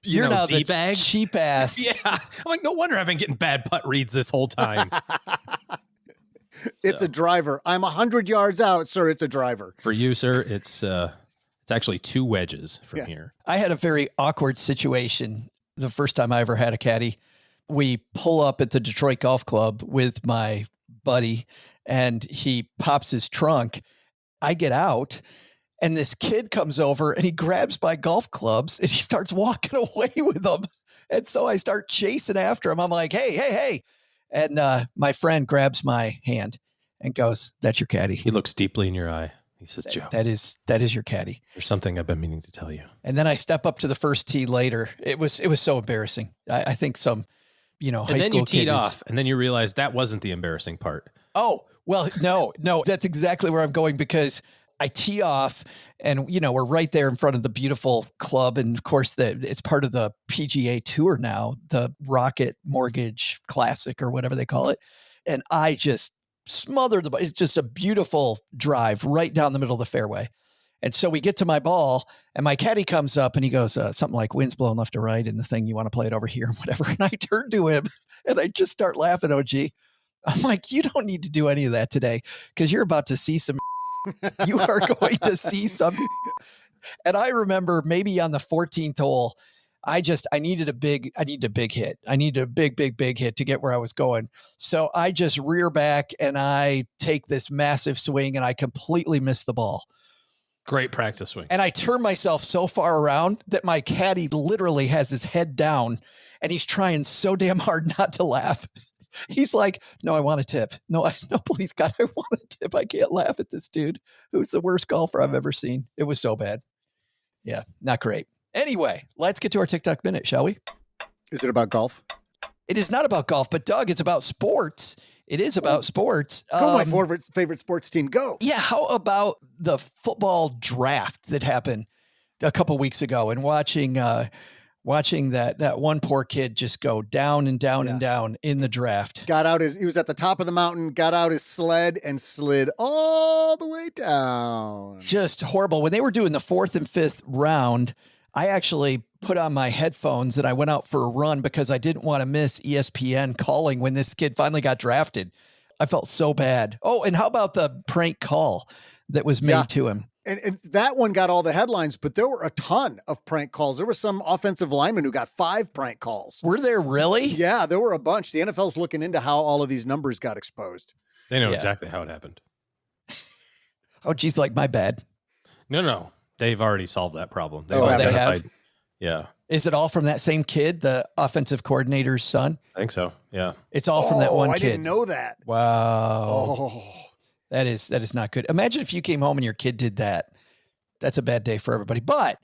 You're now the D-bag. cheap ass. Yeah. I'm like, no wonder I've been getting bad putt reads this whole time. It's a driver. I'm 100 yards out, sir. It's a driver. For you, sir, it's actually 2 wedges from here. I had a very awkward situation the first time I ever had a caddy. We pull up at the Detroit Golf Club with my buddy, and he pops his trunk. I get out, and this kid comes over, and he grabs my golf clubs, and he starts walking away with them. And so I start chasing after him. I'm like, hey. And my friend grabs my hand and goes, that's your caddy. He looks deeply in your eye. He says, Joe, that is your caddy. There's something I've been meaning to tell you. And then I step up to the first tee later. It was so embarrassing. I think some, high school kid. And then you teed off, and then you realize that wasn't the embarrassing part. Oh, well, no, that's exactly where I'm going, because I tee off, and we're right there in front of the beautiful club, and of course it's part of the PGA Tour now, the Rocket Mortgage Classic or whatever they call it, and I just smothered the ball. It's just a beautiful drive right down the middle of the fairway. And so we get to my ball, and my caddy comes up, and he goes something like, wind's blowing left to right, and the thing, you want to play it over here and whatever. And I turn to him, and I just start laughing. OG, I'm like, you don't need to do any of that today, because you're about to see some. You are going to see some. And I remember maybe on the 14th hole, I needed a big hit. I needed a big hit to get where I was going. So I just rear back, and I take this massive swing, and I completely miss the ball. Great practice swing. And I turn myself so far around that my caddy literally has his head down, and he's trying so damn hard not to laugh. He's like, no, I want a tip. No, please, God, I want a tip. I can't laugh at this dude who's the worst golfer I've ever seen. It was so bad. Yeah, not great. Anyway, let's get to our TikTok minute, shall we? Is it about golf? It is not about golf, but Doug, it's about sports. It is about sports. Go, my favorite sports team. Go. Yeah, how about the football draft that happened a couple weeks ago, and watching that one poor kid just go down and down and down in the draft. He was at the top of the mountain, got out his sled and slid all the way down. Just horrible. When they were doing the 4th and 5th round, I actually put on my headphones and I went out for a run because I didn't want to miss ESPN calling when this kid finally got drafted. I felt so bad. Oh, and how about the prank call that was made to him? And that one got all the headlines, but there were a ton of prank calls. There were some offensive linemen who got 5 prank calls. Were there really? Yeah, there were a bunch. The NFL's looking into how all of these numbers got exposed. They know exactly how it happened. Oh, geez, like my bad. No. They've already solved that problem. They have? Yeah. Is it all from that same kid, the offensive coordinator's son? I think so. Yeah. It's all from that one kid. I didn't know that. Wow. Oh. That is not good. Imagine if you came home and your kid did that. That's a bad day for everybody. But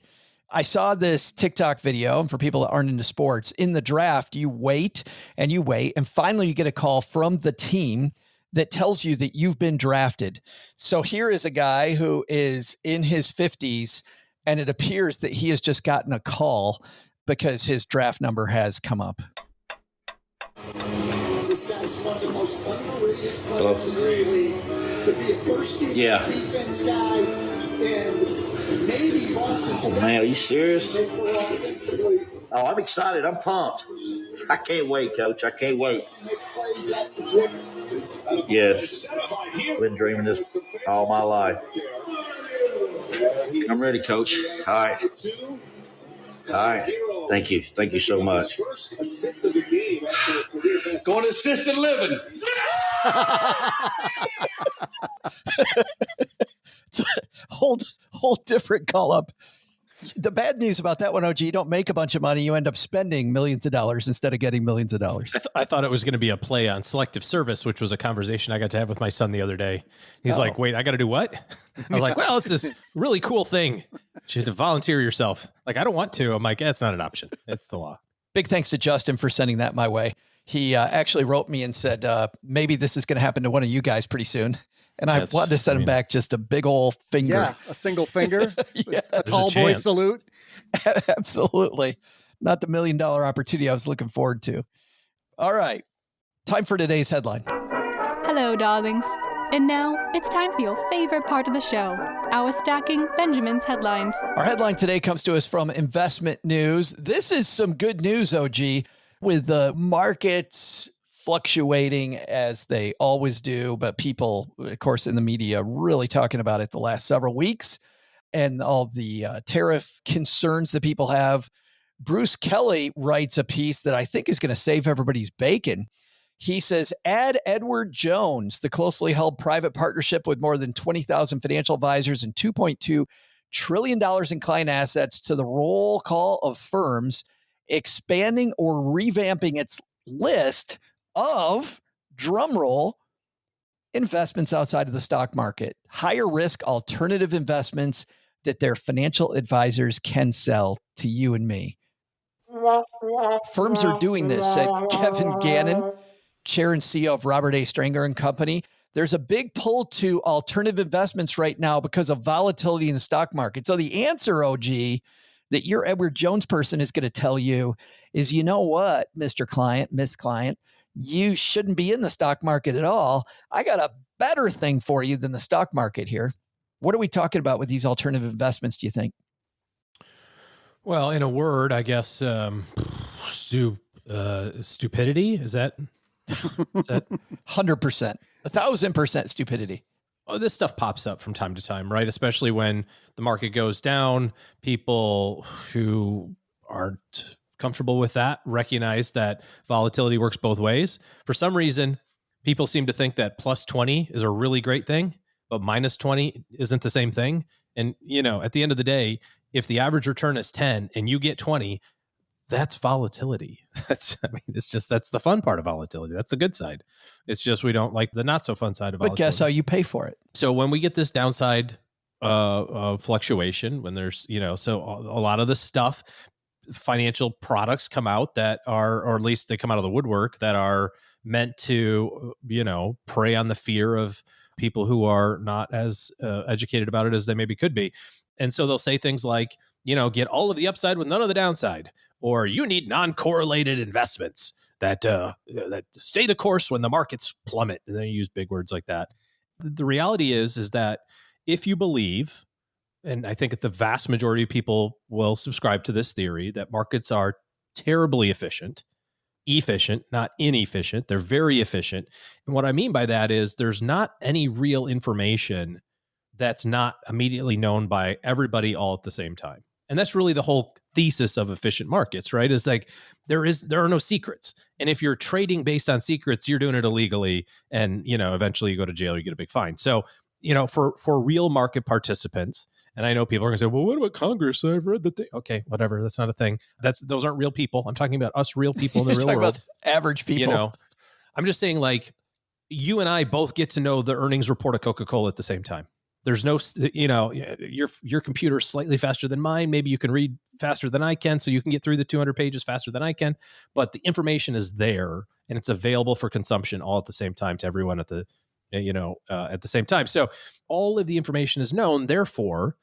I saw this TikTok video, and for people that aren't into sports, in the draft, you wait, and finally you get a call from the team that tells you that you've been drafted. So here is a guy who is in his 50s, and it appears that he has just gotten a call because his draft number has come up. This guy's one of the most underrated players in this league. To be a first-team defense guy, and maybe Boston's man, are you serious? Oh, I'm excited. I'm pumped. I can't wait, Coach. I can't wait. Yes. Been dreaming this all my life. I'm ready, Coach. All right. Thank you. Thank you so much. Going to assisted living. It's a whole different call up. The bad news about that one, OG, you don't make a bunch of money. You end up spending millions of dollars instead of getting millions of dollars. I thought it was going to be a play on selective service, which was a conversation I got to have with my son the other day. He's like, wait, I got to do what? I was like, well, it's this really cool thing. You have to volunteer yourself. Like, I don't want to. I'm like, that's not an option. It's the law. Big thanks to Justin for sending that my way. He actually wrote me and said, maybe this is going to happen to one of you guys pretty soon. And I wanted to send him back just a big old finger. Yeah, a single finger. Yeah. A tall boy salute. Absolutely. Not the $1 million opportunity I was looking forward to. All right. Time for today's headline. Hello, darlings. And now it's time for your favorite part of the show, our Stacking Benjamin's headlines. Our headline today comes to us from Investment News. This is some good news, OG, with the markets fluctuating as they always do, but people, of course, in the media really talking about it the last several weeks and all the tariff concerns that people have. Bruce Kelly writes a piece that I think is going to save everybody's bacon. He says, add Edward Jones, the closely held private partnership with more than 20,000 financial advisors and $2.2 trillion in client assets to the roll call of firms expanding or revamping its list of, drumroll, investments outside of the stock market, higher risk alternative investments that their financial advisors can sell to you and me. Firms are doing this, said Kevin Gannon, chair and CEO of Robert A. Stranger and Company. There's a big pull to alternative investments right now because of volatility in the stock market. So the answer, OG, that your Edward Jones person is going to tell you is, you know what, Mr. Client, Miss Client, you shouldn't be in the stock market at all. I got a better thing for you than the stock market here. What are we talking about with these alternative investments, do you think? Well, in a word, I guess, stupidity. Is that 100%, 1,000% stupidity? Well, this stuff pops up from time to time, right? Especially when the market goes down, people who aren't comfortable with that recognize that volatility works both ways. For some reason, people seem to think that plus 20 is a really great thing, but minus 20 isn't the same thing. And, you know, at the end of the day, if the average return is 10 and you get 20, that's volatility. That's the fun part of volatility. That's the good side. It's just, we don't like the not so fun side of volatility. But guess how you pay for it. So when we get this downside fluctuation, when there's, so a lot of the stuff, financial products come out that are, or at least they come out of the woodwork, that are meant to, prey on the fear of people who are not as educated about it as they maybe could be. And so they'll say things like, get all of the upside with none of the downside, or you need non-correlated investments that stay the course when the markets plummet. And they use big words like that. The reality is that if you believe, and I think the vast majority of people will subscribe to this theory, that markets are terribly efficient, not inefficient. They're very efficient. And what I mean by that is there's not any real information that's not immediately known by everybody all at the same time. And that's really the whole thesis of efficient markets, right? Is like, there are no secrets. And if you're trading based on secrets, you're doing it illegally. And, eventually you go to jail, you get a big fine. So, for real market participants, and I know people are going to say, well, what about Congress? I've read the thing. Okay, whatever. That's not a thing. Those aren't real people. I'm talking about us real people in the real world. About average people. I'm just saying, like, you and I both get to know the earnings report of Coca-Cola at the same time. There's no, your computer is slightly faster than mine. Maybe you can read faster than I can, so you can get through the 200 pages faster than I can. But the information is there, and it's available for consumption all at the same time to everyone at the same time. So all of the information is known. Therefore,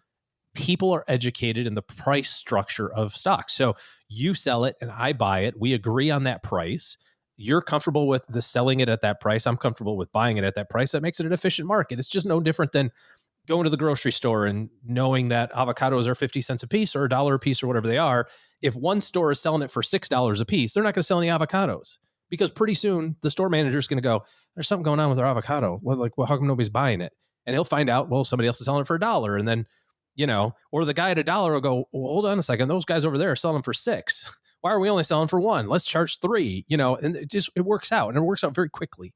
people are educated in the price structure of stocks. So you sell it and I buy it. We agree on that price. You're comfortable with the selling it at that price. I'm comfortable with buying it at that price. That makes it an efficient market. It's just no different than going to the grocery store and knowing that avocados are 50 cents a piece or $1 a piece or whatever they are. If one store is selling it for $6 a piece, they're not going to sell any avocados, because pretty soon the store manager is going to go, there's something going on with our avocado. Well, how come nobody's buying it? And he'll find out, well, somebody else is selling it for $1. And then, or the guy at $1 will go, well, hold on a second. Those guys over there are selling for $6. Why are we only selling for $1? Let's charge $3, and it works out, and it works out very quickly.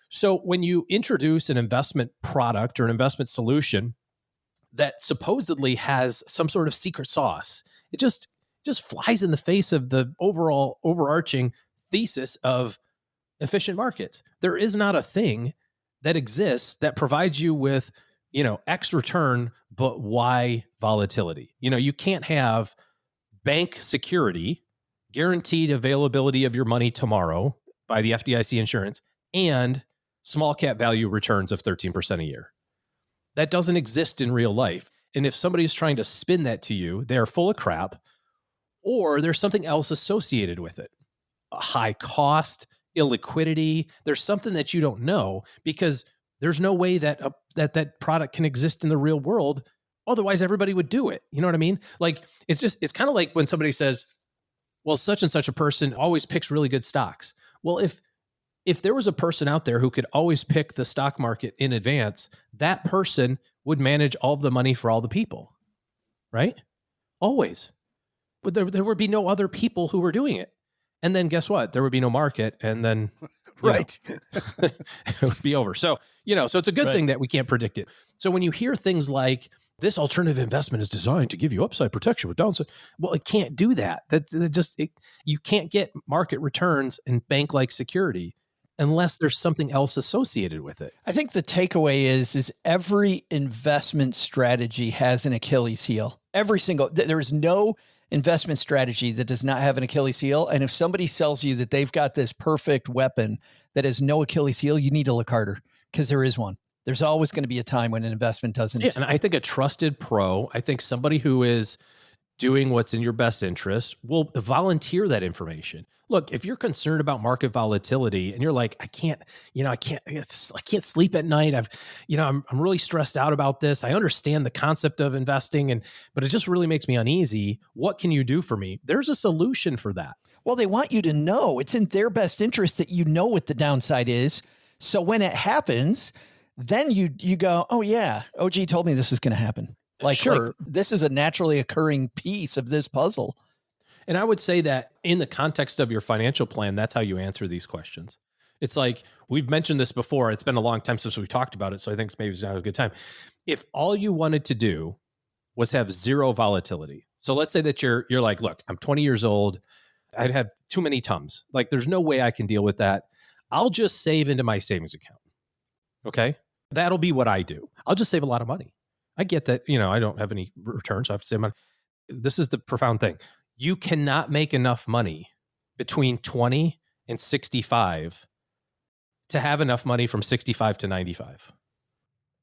So when you introduce an investment product or an investment solution that supposedly has some sort of secret sauce, it just flies in the face of the overall overarching thesis of efficient markets. There is not a thing that exists that provides you with, X return, but Y volatility. You can't have bank security, guaranteed availability of your money tomorrow by the FDIC insurance, and small cap value returns of 13% a year. That doesn't exist in real life. And if somebody is trying to spin that to you, they're full of crap, or there's something else associated with it. A high cost, illiquidity. There's something that you don't know because there's no way that that product can exist in the real world. Otherwise, everybody would do it. You know what I mean? Like, it's kind of like when somebody says, well, such and such a person always picks really good stocks. Well, if there was a person out there who could always pick the stock market in advance, that person would manage all of the money for all the people, right? Always. But there would be no other people who were doing it. And then guess what? There would be no market. And then, right. it would be over. So, so it's a good thing that we can't predict it. So when you hear things like this alternative investment is designed to give you upside protection with downside, well, it can't do that. You can't get market returns and bank-like security unless there's something else associated with it. I think the takeaway is every investment strategy has an Achilles heel. There is no investment strategy that does not have an Achilles heel. And if somebody sells you that they've got this perfect weapon that has no Achilles heel, you need to look harder because there is one. There's always going to be a time when an investment doesn't. Yeah, and I think a trusted pro, I think somebody who is doing what's in your best interest will volunteer that information. Look, if you're concerned about market volatility and you're like, I can't sleep at night. I'm really stressed out about this. I understand the concept of investing but it just really makes me uneasy. What can you do for me? There's a solution for that. Well, they want you to know it's in their best interest that you know what the downside is. So when it happens, then you go, oh yeah, OG told me this is going to happen. Like this is a naturally occurring piece of this puzzle. And I would say that in the context of your financial plan, that's how you answer these questions. It's like, we've mentioned this before. It's been a long time since we talked about it. So I think maybe it's not a good time. If all you wanted to do was have zero volatility. So let's say that you're like, look, I'm 20 years old. I'd have too many Tums. Like there's no way I can deal with that. I'll just save into my savings account. Okay. That'll be what I do. I'll just save a lot of money. I get that, I don't have any returns. So I have to save money. This is the profound thing. You cannot make enough money between 20 and 65 to have enough money from 65 to 95.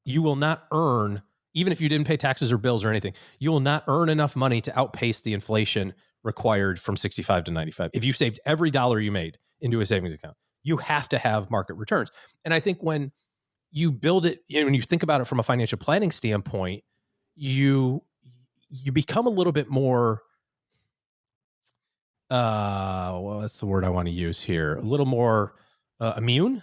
You will not earn, even if you didn't pay taxes or bills or anything, you will not earn enough money to outpace the inflation required from 65 to 95. If you saved every dollar you made into a savings account, you have to have market returns. And I think when you build it, when you think about it from a financial planning standpoint, you become a little bit more, well, that's the word I want to use here, a little more immune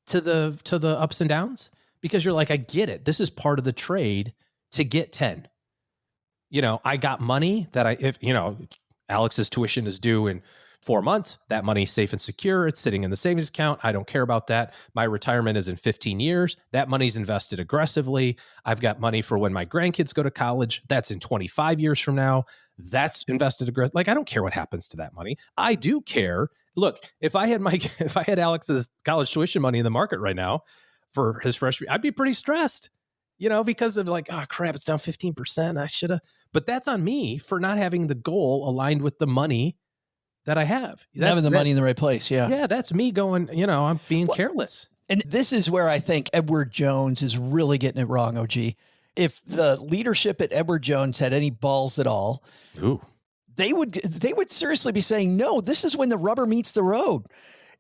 to the ups and downs, because you're like, I get it. This is part of the trade to get 10. I got money that Alex's tuition is due in 4 months, that money's safe and secure. It's sitting in the savings account. I don't care about that. My retirement is in 15 years. That money's invested aggressively. I've got money for when my grandkids go to college. That's in 25 years from now. That's invested aggressively. Like, I don't care what happens to that money. I do care. Look, if I had Alex's college tuition money in the market right now for his freshman, I'd be pretty stressed, because of like, oh crap, it's down 15%. I should have, but that's on me for not having the goal aligned with the money that I have. Having the money in the right place. Yeah. Yeah. That's me going, I'm being careless. And this is where I think Edward Jones is really getting it wrong, OG. If the leadership at Edward Jones had any balls at all, they would seriously be saying, no, this is when the rubber meets the road.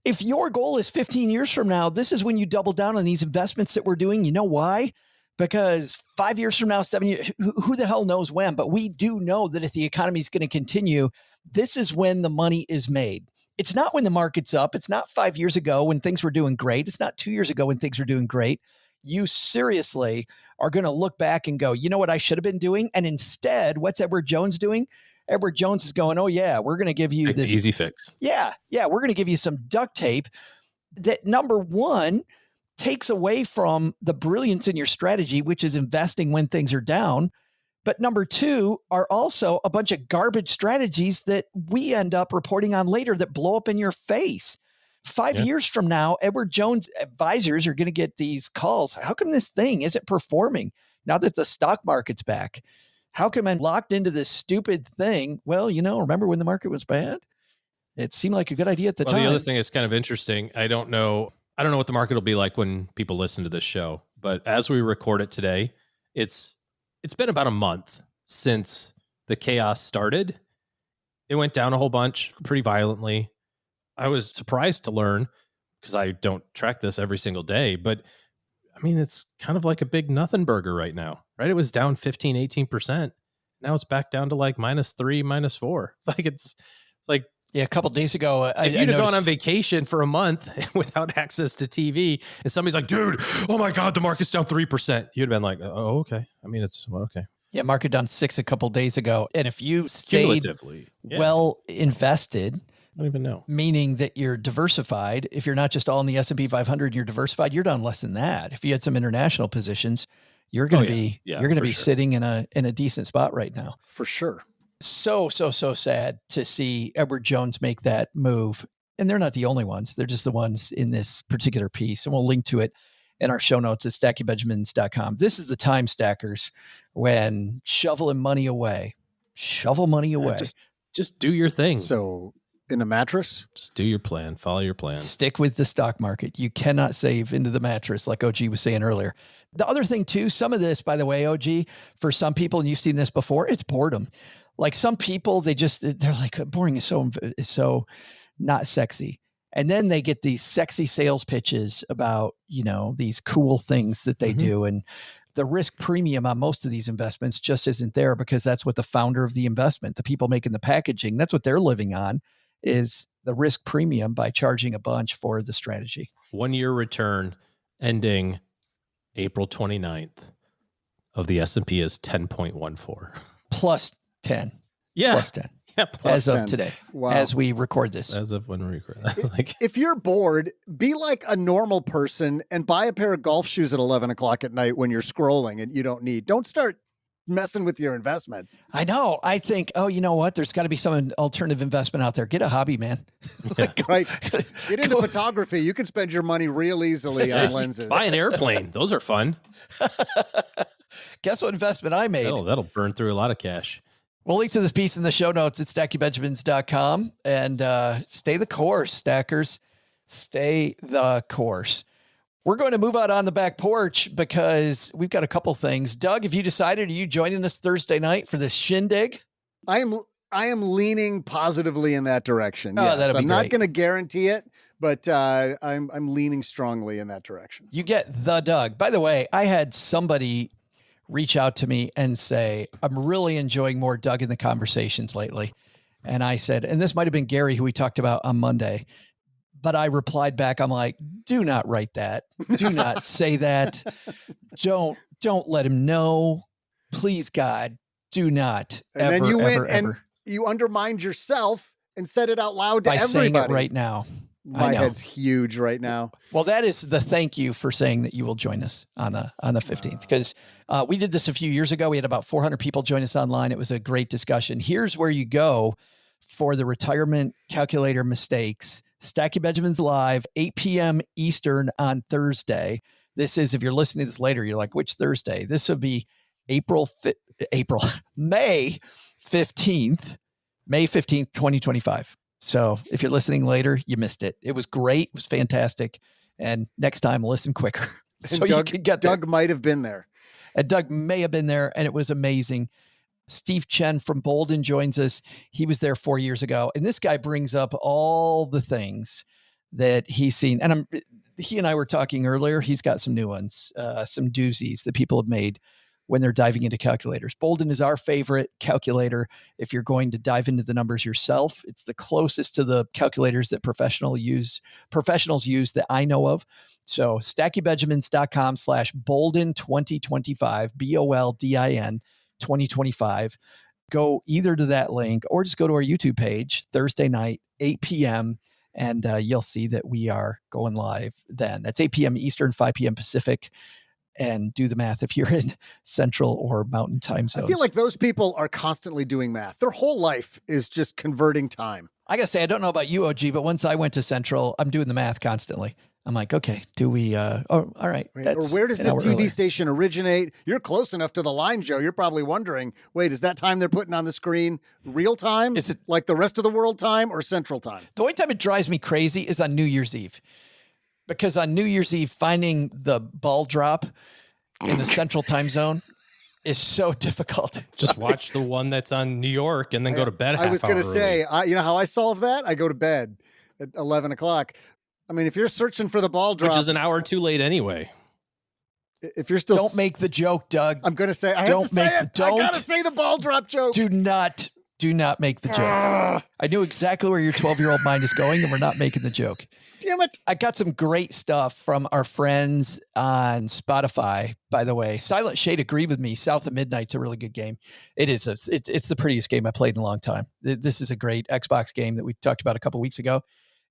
If your goal is 15 years from now, this is when you double down on these investments that we're doing. You know why? Because 5 years from now, 7 years, who the hell knows when, but we do know that if the economy is going to continue, this is when the money is made. It's not when the market's up. It's not 5 years ago when things were doing great. It's not 2 years ago when things were doing great. You seriously are going to look back and go, you know what I should have been doing? And instead, what's Edward Jones doing? Edward Jones is going, oh yeah, we're going to give you this easy fix. Yeah. We're going to give you some duct tape that, number one, takes away from the brilliance in your strategy, which is investing when things are down. But number two are also a bunch of garbage strategies that we end up reporting on later that blow up in your face. 5 years from now, Edward Jones advisors are going to get these calls. How come this thing isn't performing now that the stock market's back? How come I'm locked into this stupid thing? Well, remember when the market was bad? It seemed like a good idea at the time. The other thing is kind of interesting. I don't know what the market will be like when people listen to this show, but as we record it today, it's been about a month since the chaos started. It went down a whole bunch pretty violently. I was surprised to learn, because I don't track this every single day, but I mean, it's kind of like a big nothing burger right now, right? It was down 15, 18%. Now it's back down to like -3, -4. It's like, yeah, a couple of days ago, if you'd have gone on vacation for a month without access to TV and somebody's like, dude, oh my God, the market's down 3%. You'd have been like, oh, okay. I mean, it's okay. Yeah, market down 6 a couple of days ago. And if you stayed well invested, I don't even know. Meaning that you're diversified. If you're not just all in the S&P 500, you're diversified, you're down less than that. If you had some international positions, you're going to be sitting in a decent spot right now. For sure. So sad to see Edward Jones make that move. And they're not the only ones. They're just the ones in this particular piece. And we'll link to it in our show notes at stackingbenjamins.com. This is the time, stackers, when shovel money away. Just do your thing. So in a mattress, just do your plan, follow your plan. Stick with the stock market. You cannot save into the mattress, like OG was saying earlier. The other thing too, some of this, by the way, OG, for some people, and you've seen this before, it's boredom. Like some people, they're like, boring is so not sexy. And then they get these sexy sales pitches about, these cool things that they do. And the risk premium on most of these investments just isn't there, because that's what the founder of the investment, the people making the packaging, that's what they're living on, is the risk premium by charging a bunch for the strategy. 1 year return ending April 29th of the S&P is 10.14. Plus 10. Yeah. Plus 10. Yeah, as of 10. today, Wow. as we record this. As of when we record. If you're bored, be like a normal person and buy a pair of golf shoes at 11 o'clock at night when you're scrolling and you don't start messing with your investments. I know. I think, you know what? There's got to be some alternative investment out there. Get a hobby, man. Right. Get into photography. You can spend your money real easily on lenses. Buy an airplane. Those are fun. Guess what investment I made? That'll burn through a lot of cash. We'll link to this piece in the show notes at stackingbenjamins.com, and stay the course, stackers. Stay the course. We're going to move out on the back porch because we've got a couple things. Doug, have you decided, are you joining us Thursday night for this shindig? I am leaning positively in that direction. Oh, yes. that'll be I'm great. not going to guarantee it, but I'm leaning strongly in that direction. You get the Doug. By the way, I had somebody reach out to me and say, I'm really enjoying more Doug in the conversations lately. And I said, and this might've been Gary, who we talked about on Monday, but I replied back, I'm like, do not write that. Do not say that. Don't let him know. Please, God, do not. And then you went and you undermined yourself and said it out loud to everybody. Saying it right now. My head's huge right now. Well, that is the thank you for saying that you will join us on the 15th, because we did this a few years ago. We had about 400 people join us online. It was a great discussion. Here's where you go for the retirement calculator mistakes. Stacking Benjamins live, 8 p.m. Eastern on Thursday. This is, if you're listening to this later, you're like, which Thursday? This would be May 15th, 2025. So if you're listening later, you missed it. It was great. It was fantastic. And next time, listen quicker. So you can get there. Doug might have been there. And Doug may have been there, and it was amazing. Steve Chen from Bolden joins us. He was there 4 years ago. And this guy brings up all the things that he's seen. And he and I were talking earlier. He's got some new ones, some doozies that people have made when they're diving into calculators. Bolden is our favorite calculator. If you're going to dive into the numbers yourself, it's the closest to the calculators that professionals use that I know of. So stackingbenjamins.com/Bolden 2025, BOLDIN 2025. Go either to that link or just go to our YouTube page Thursday night, 8 p.m. And you'll see that we are going live then. That's 8 p.m. Eastern, 5 p.m. Pacific. And do the math if you're in Central or Mountain time zones. I feel like those people are constantly doing math. Their whole life is just converting time. I got to say, I don't know about you, OG, but once I went to Central, I'm doing the math constantly. I'm like, okay, do we, all right. Or where does this TV station originate? You're close enough to the line, Joe. You're probably wondering, wait, is that time they're putting on the screen real time? Is it like the rest of the world time or Central time? The only time it drives me crazy is on New Year's Eve. Because on New Year's Eve, finding the ball drop in the Central time zone is so difficult. Just watch the one that's on New York and then go to bed. I was going to say, you know how I solve that? I go to bed at 11 o'clock. I mean, if you're searching for the ball drop, which is an hour too late anyway. If you're still, don't make the joke, Doug. I'm going to say, I don't have to say make it. I got to say the ball drop joke. Do not make the joke. I knew exactly where your 12-year-old mind is going, and we're not making the joke. Damn it. I got some great stuff from our friends on Spotify, by the way. Silent Shade agreed with me. South of Midnight's a really good game. It's the prettiest game I played in a long time. This is a great Xbox game that we talked about a couple weeks ago.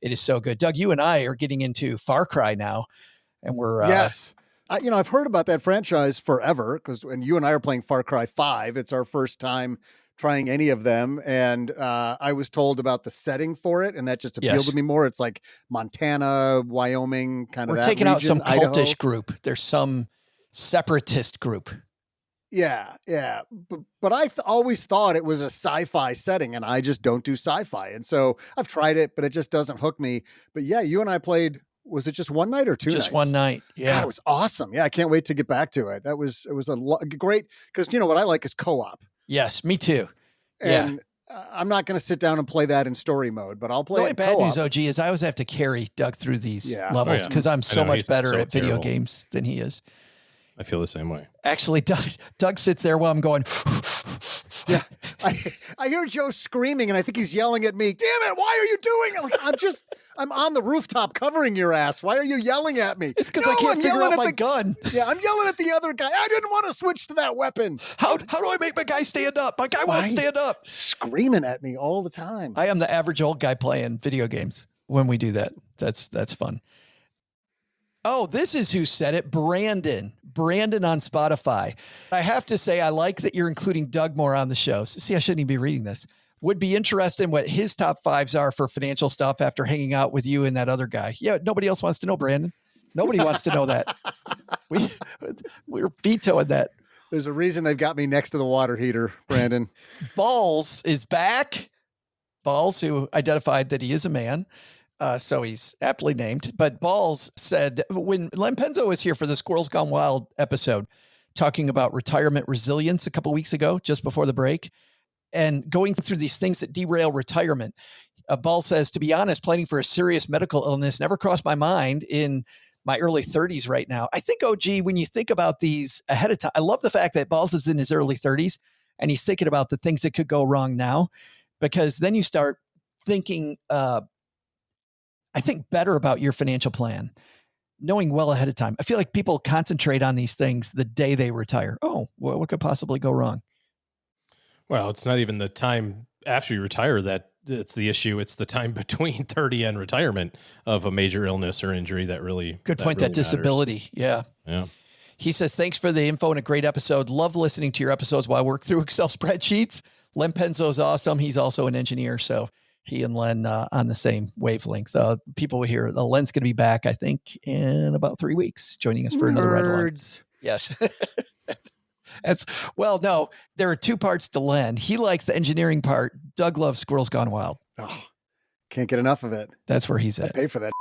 It is so good. Doug, you and I are getting into Far Cry now, and we're yes. I've heard about that franchise forever and you and I are playing Far Cry 5. It's our first time trying any of them. And I was told about the setting for it, and that just appealed to me more. It's like Montana, Wyoming, kind of that We're taking region, out some Idaho. cultish group. There's some separatist group. Yeah. But I always thought it was a sci-fi setting, and I just don't do sci-fi. And so I've tried it, but it just doesn't hook me. But yeah, you and I played, was it just one night or two nights? Just one night. Yeah. God, it was awesome. Yeah, I can't wait to get back to it. It was great, because you know what I like is co-op. Yes, me too. And I'm not going to sit down and play that in story mode, but I'll play it in bad co-op. news, OG, is I always have to carry Doug through these levels because I'm so much better at video games than he is. I feel the same way. Actually, Doug sits there while I'm going. Yeah, I hear Joe screaming, and I think he's yelling at me. Damn it! Why are you doing it? Like, I'm on the rooftop covering your ass. Why are you yelling at me? It's because I can't figure out my gun. Yeah, I'm yelling at the other guy. I didn't want to switch to that weapon. How do I make my guy stand up? My guy won't stand up. Screaming at me all the time. I am the average old guy playing video games when we do that. That's fun. Oh, this is who said it. Brandon on Spotify. I have to say, I like that you're including Doug more on the show. So, see, I shouldn't even be reading this. Would be interested in what his top fives are for financial stuff after hanging out with you and that other guy. Yeah, nobody else wants to know, Brandon. Nobody wants to know that. We're vetoing that. There's a reason they've got me next to the water heater, Brandon. Balls is back. Balls, who identified that he is a man. So he's aptly named. But Balls said, when Len Penzo was here for the Squirrels Gone Wild episode, talking about retirement resilience a couple weeks ago, just before the break, and going through these things that derail retirement, Balls says, to be honest, planning for a serious medical illness never crossed my mind in my early 30s right now. I think, OG, when you think about these ahead of time, I love the fact that Balls is in his early 30s and he's thinking about the things that could go wrong now, because then you start thinking, I think better about your financial plan, knowing well ahead of time. I feel like people concentrate on these things the day they retire. Oh, well, what could possibly go wrong? Well, it's not even the time after you retire that it's the issue. It's the time between 30 and retirement of a major illness or injury that really good point. That disability. Yeah. He says, thanks for the info and a great episode. Love listening to your episodes while I work through Excel spreadsheets. Len Penzo is awesome. He's also an engineer. So he and Len on the same wavelength. People will hear Len's going to be back, I think, in about 3 weeks, joining us for another ride along. Yes. Well, no, there are two parts to Len. He likes the engineering part. Doug loves Squirrels Gone Wild. Oh, can't get enough of it. That's where he's at. I pay for that.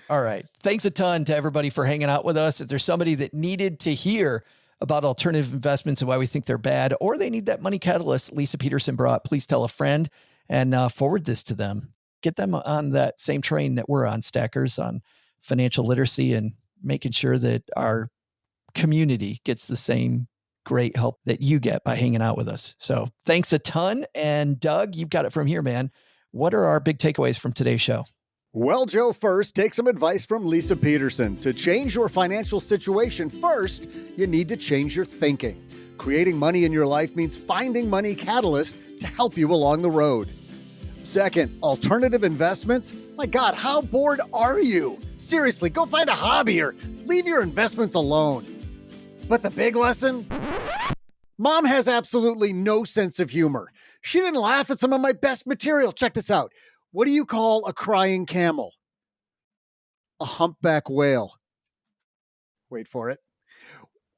All right. Thanks a ton to everybody for hanging out with us. If there's somebody that needed to hear about alternative investments and why we think they're bad, or they need that money catalyst Leisa Peterson brought, please tell a friend and forward this to them. Get them on that same train that we're on, Stackers, on financial literacy and making sure that our community gets the same great help that you get by hanging out with us. So thanks a ton. And Doug, you've got it from here, man. What are our big takeaways from today's show? Well, Joe, first, take some advice from Leisa Peterson. To change your financial situation, first, you need to change your thinking. Creating money in your life means finding money catalysts to help you along the road. Second, alternative investments. My God, how bored are you? Seriously, go find a hobby or leave your investments alone. But the big lesson? Mom has absolutely no sense of humor. She didn't laugh at some of my best material. Check this out. What do you call a crying camel? A humpback whale. Wait for it.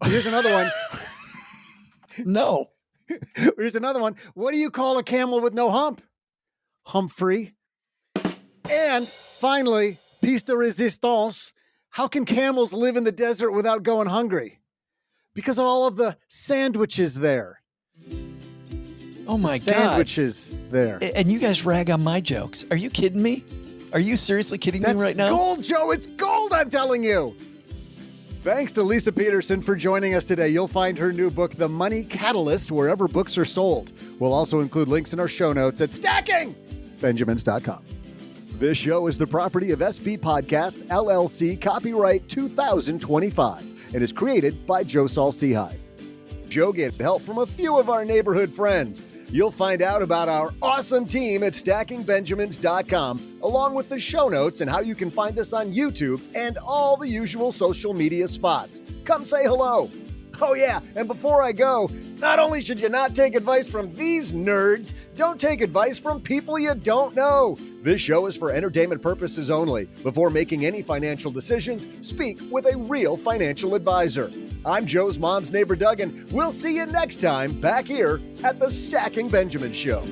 Here's another one. No. Here's another one. What do you call a camel with no hump? Humphrey. And finally, piece de resistance. How can camels live in the desert without going hungry? because of all of the sandwiches there. Oh my God. Sandwiches there. And you guys rag on my jokes. Are you kidding me? Are you seriously kidding me right now? That's gold, Joe. It's gold, I'm telling you. Thanks to Leisa Peterson for joining us today. You'll find her new book, The Money Catalyst, wherever books are sold. We'll also include links in our show notes at stackingbenjamins.com. This show is the property of SB Podcasts, LLC, copyright 2025, and is created by Joe Saul-Sehy. Joe gets help from a few of our neighborhood friends. You'll find out about our awesome team at stackingbenjamins.com, along with the show notes and how you can find us on YouTube and all the usual social media spots. Come say hello. Oh yeah, and before I go, not only should you not take advice from these nerds, don't take advice from people you don't know. This show is for entertainment purposes only. Before making any financial decisions, speak with a real financial advisor. I'm Joe's mom's neighbor, Doug, and we'll see you next time back here at the Stacking Benjamin Show.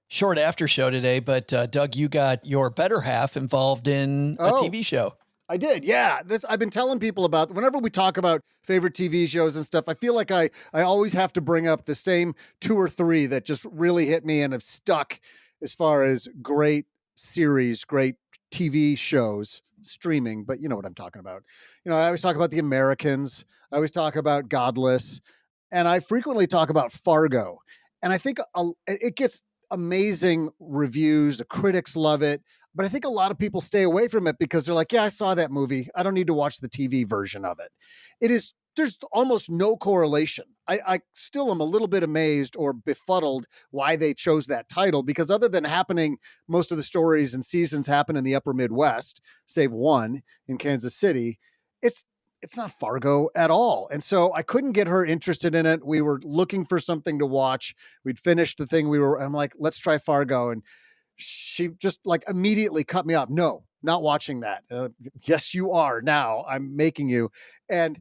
Short after show today, but Doug, you got your better half involved in a TV show. I did. Yeah. I've been telling people about, whenever we talk about favorite TV shows and stuff, I feel like I always have to bring up the same 2 or 3 that just really hit me and have stuck as far as great series, great TV shows, streaming, but you know what I'm talking about. You know, I always talk about The Americans. I always talk about Godless, and I frequently talk about Fargo. And I think it gets amazing reviews. The critics love it. But I think a lot of people stay away from it because they're like, yeah, I saw that movie. I don't need to watch the TV version of it. There's almost no correlation. I still am a little bit amazed or befuddled why they chose that title, because other than happening, most of the stories and seasons happen in the upper Midwest, save one in Kansas City. It's not Fargo at all. And so I couldn't get her interested in it. We were looking for something to watch. We'd finished the thing I'm like, let's try Fargo. And she just like immediately cut me off. No, not watching that. Yes, you are. Now I'm making you. And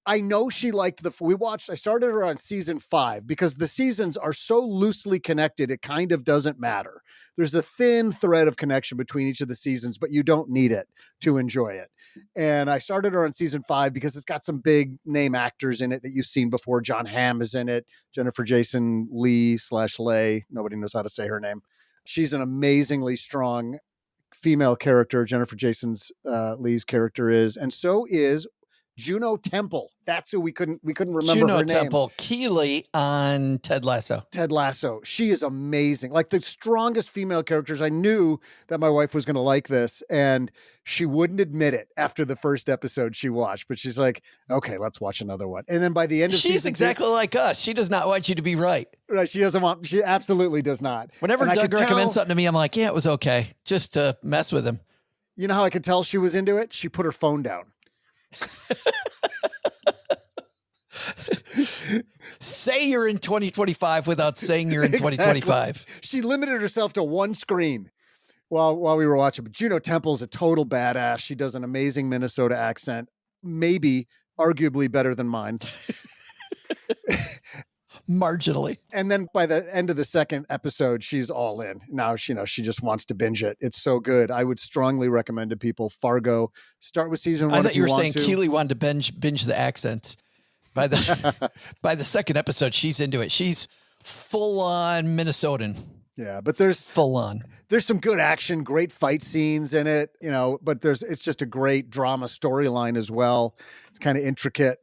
I know she liked I started her on season 5 because the seasons are so loosely connected. It kind of doesn't matter. There's a thin thread of connection between each of the seasons, but you don't need it to enjoy it. And I started her on season 5 because it's got some big name actors in it that you've seen before. John Hamm is in it. Jennifer Jason Leigh. Nobody knows how to say her name. She's an amazingly strong female character. Jennifer Jason's Leigh's character is, and so is Juno Temple. That's who we couldn't remember Juno her name. Temple, Keeley on Ted Lasso. Ted Lasso. She is amazing. Like the strongest female characters. I knew that my wife was going to like this, and she wouldn't admit it after the first episode she watched, but she's like, okay, let's watch another one. And then by the end of she's exactly like us. She does not want you to be right. Right. She absolutely does not. Whenever Doug recommends something to me, I'm like, yeah, it was okay. Just to mess with him. You know how I could tell she was into it? She put her phone down. Say you're in 2025 without saying you're in 2025. She limited herself to one screen while we were watching. But Juno Temple's a total badass. She does an amazing Minnesota accent, maybe arguably better than mine. Marginally. And then by the end of the second episode, she's all in. Now she just wants to binge it. It's so good. I would strongly recommend to people Fargo. Start with season 1. I thought you were saying Keeley wanted to binge the accents. By the second episode, she's into it. She's full on Minnesotan. Yeah, but there's some good action, great fight scenes in it, but it's just a great drama storyline as well. It's kind of intricate.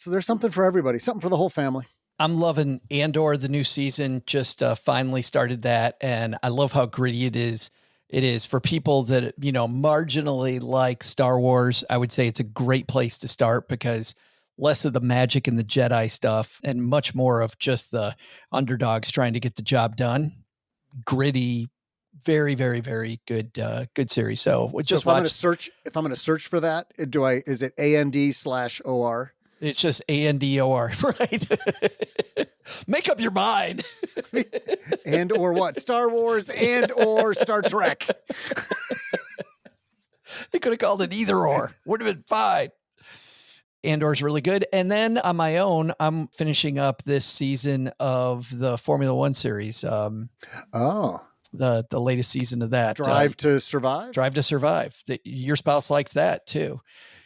There's something for everybody, something for the whole family. I'm loving Andor, the new season, just finally started that. And I love how gritty it is. it is for people that, you know, marginally like Star Wars. I would say it's a great place to start because less of the magic and the Jedi stuff and much more of just the underdogs trying to get the job done. Gritty, very, very, very good, good series. So we just if I'm going to search for that, is it AND/OR? It's just ANDOR, right? Make up your mind. And or what? Star Wars and or Star Trek. They could have called it either or. Would have been fine. Andor's really good. And then on my own, I'm finishing up this season of the Formula One series. The latest season of that. Drive to Survive? Drive to Survive. Your spouse likes that too.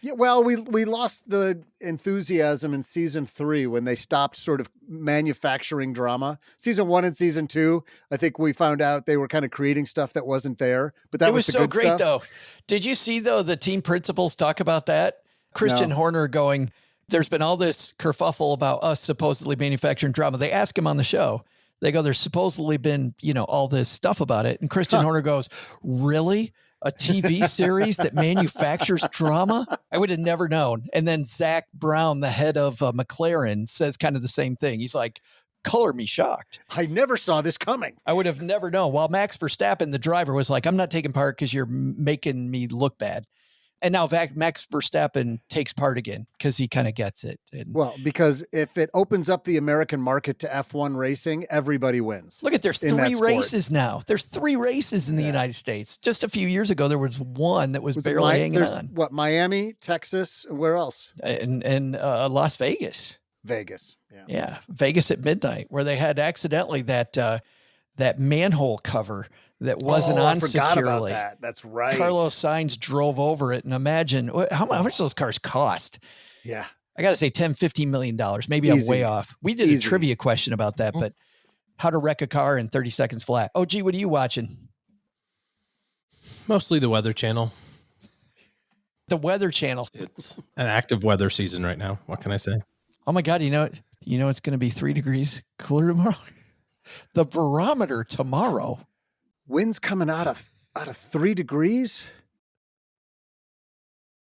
Yeah, well, we lost the enthusiasm in season 3 when they stopped sort of manufacturing drama. Season 1 and season 2, I think we found out they were kind of creating stuff that wasn't there. But that was the so good great, stuff. though. Did you see though the team principals talk about that? Christian Horner going, there's been all this kerfuffle about us supposedly manufacturing drama. They ask him on the show. They go, there's supposedly been, you know, all this stuff about it. And Christian Horner goes, really? A TV series that manufactures drama? I would have never known. And then Zach Brown, the head of McLaren, says kind of the same thing. He's like, color me shocked. I never saw this coming. I would have never known. While Max Verstappen, the driver, was like, I'm not taking part because you're making me look bad. And now Max Verstappen takes part again because he kind of gets it. Well, because if it opens up the American market to F1 racing, everybody wins. Look there's 3 races now. There's 3 races in the United States. Just a few years ago, there was one that was barely hanging on. What, Miami, Texas, where else? And Las Vegas. Vegas. Yeah. Vegas at midnight, where they had accidentally that manhole cover that wasn't on securely. About that. That's right. Carlos Sainz drove over it, and imagine how much those cars cost. Yeah. I got to say $10-15 million. Maybe I'm way off. We did a trivia question about that, but how to wreck a car in 30 seconds flat. Oh, gee, what are you watching? Mostly the Weather Channel. The Weather Channel. It's an active weather season right now. What can I say? Oh my God. You know it's going to be 3 degrees cooler tomorrow. The barometer tomorrow. Winds coming out of 3 degrees.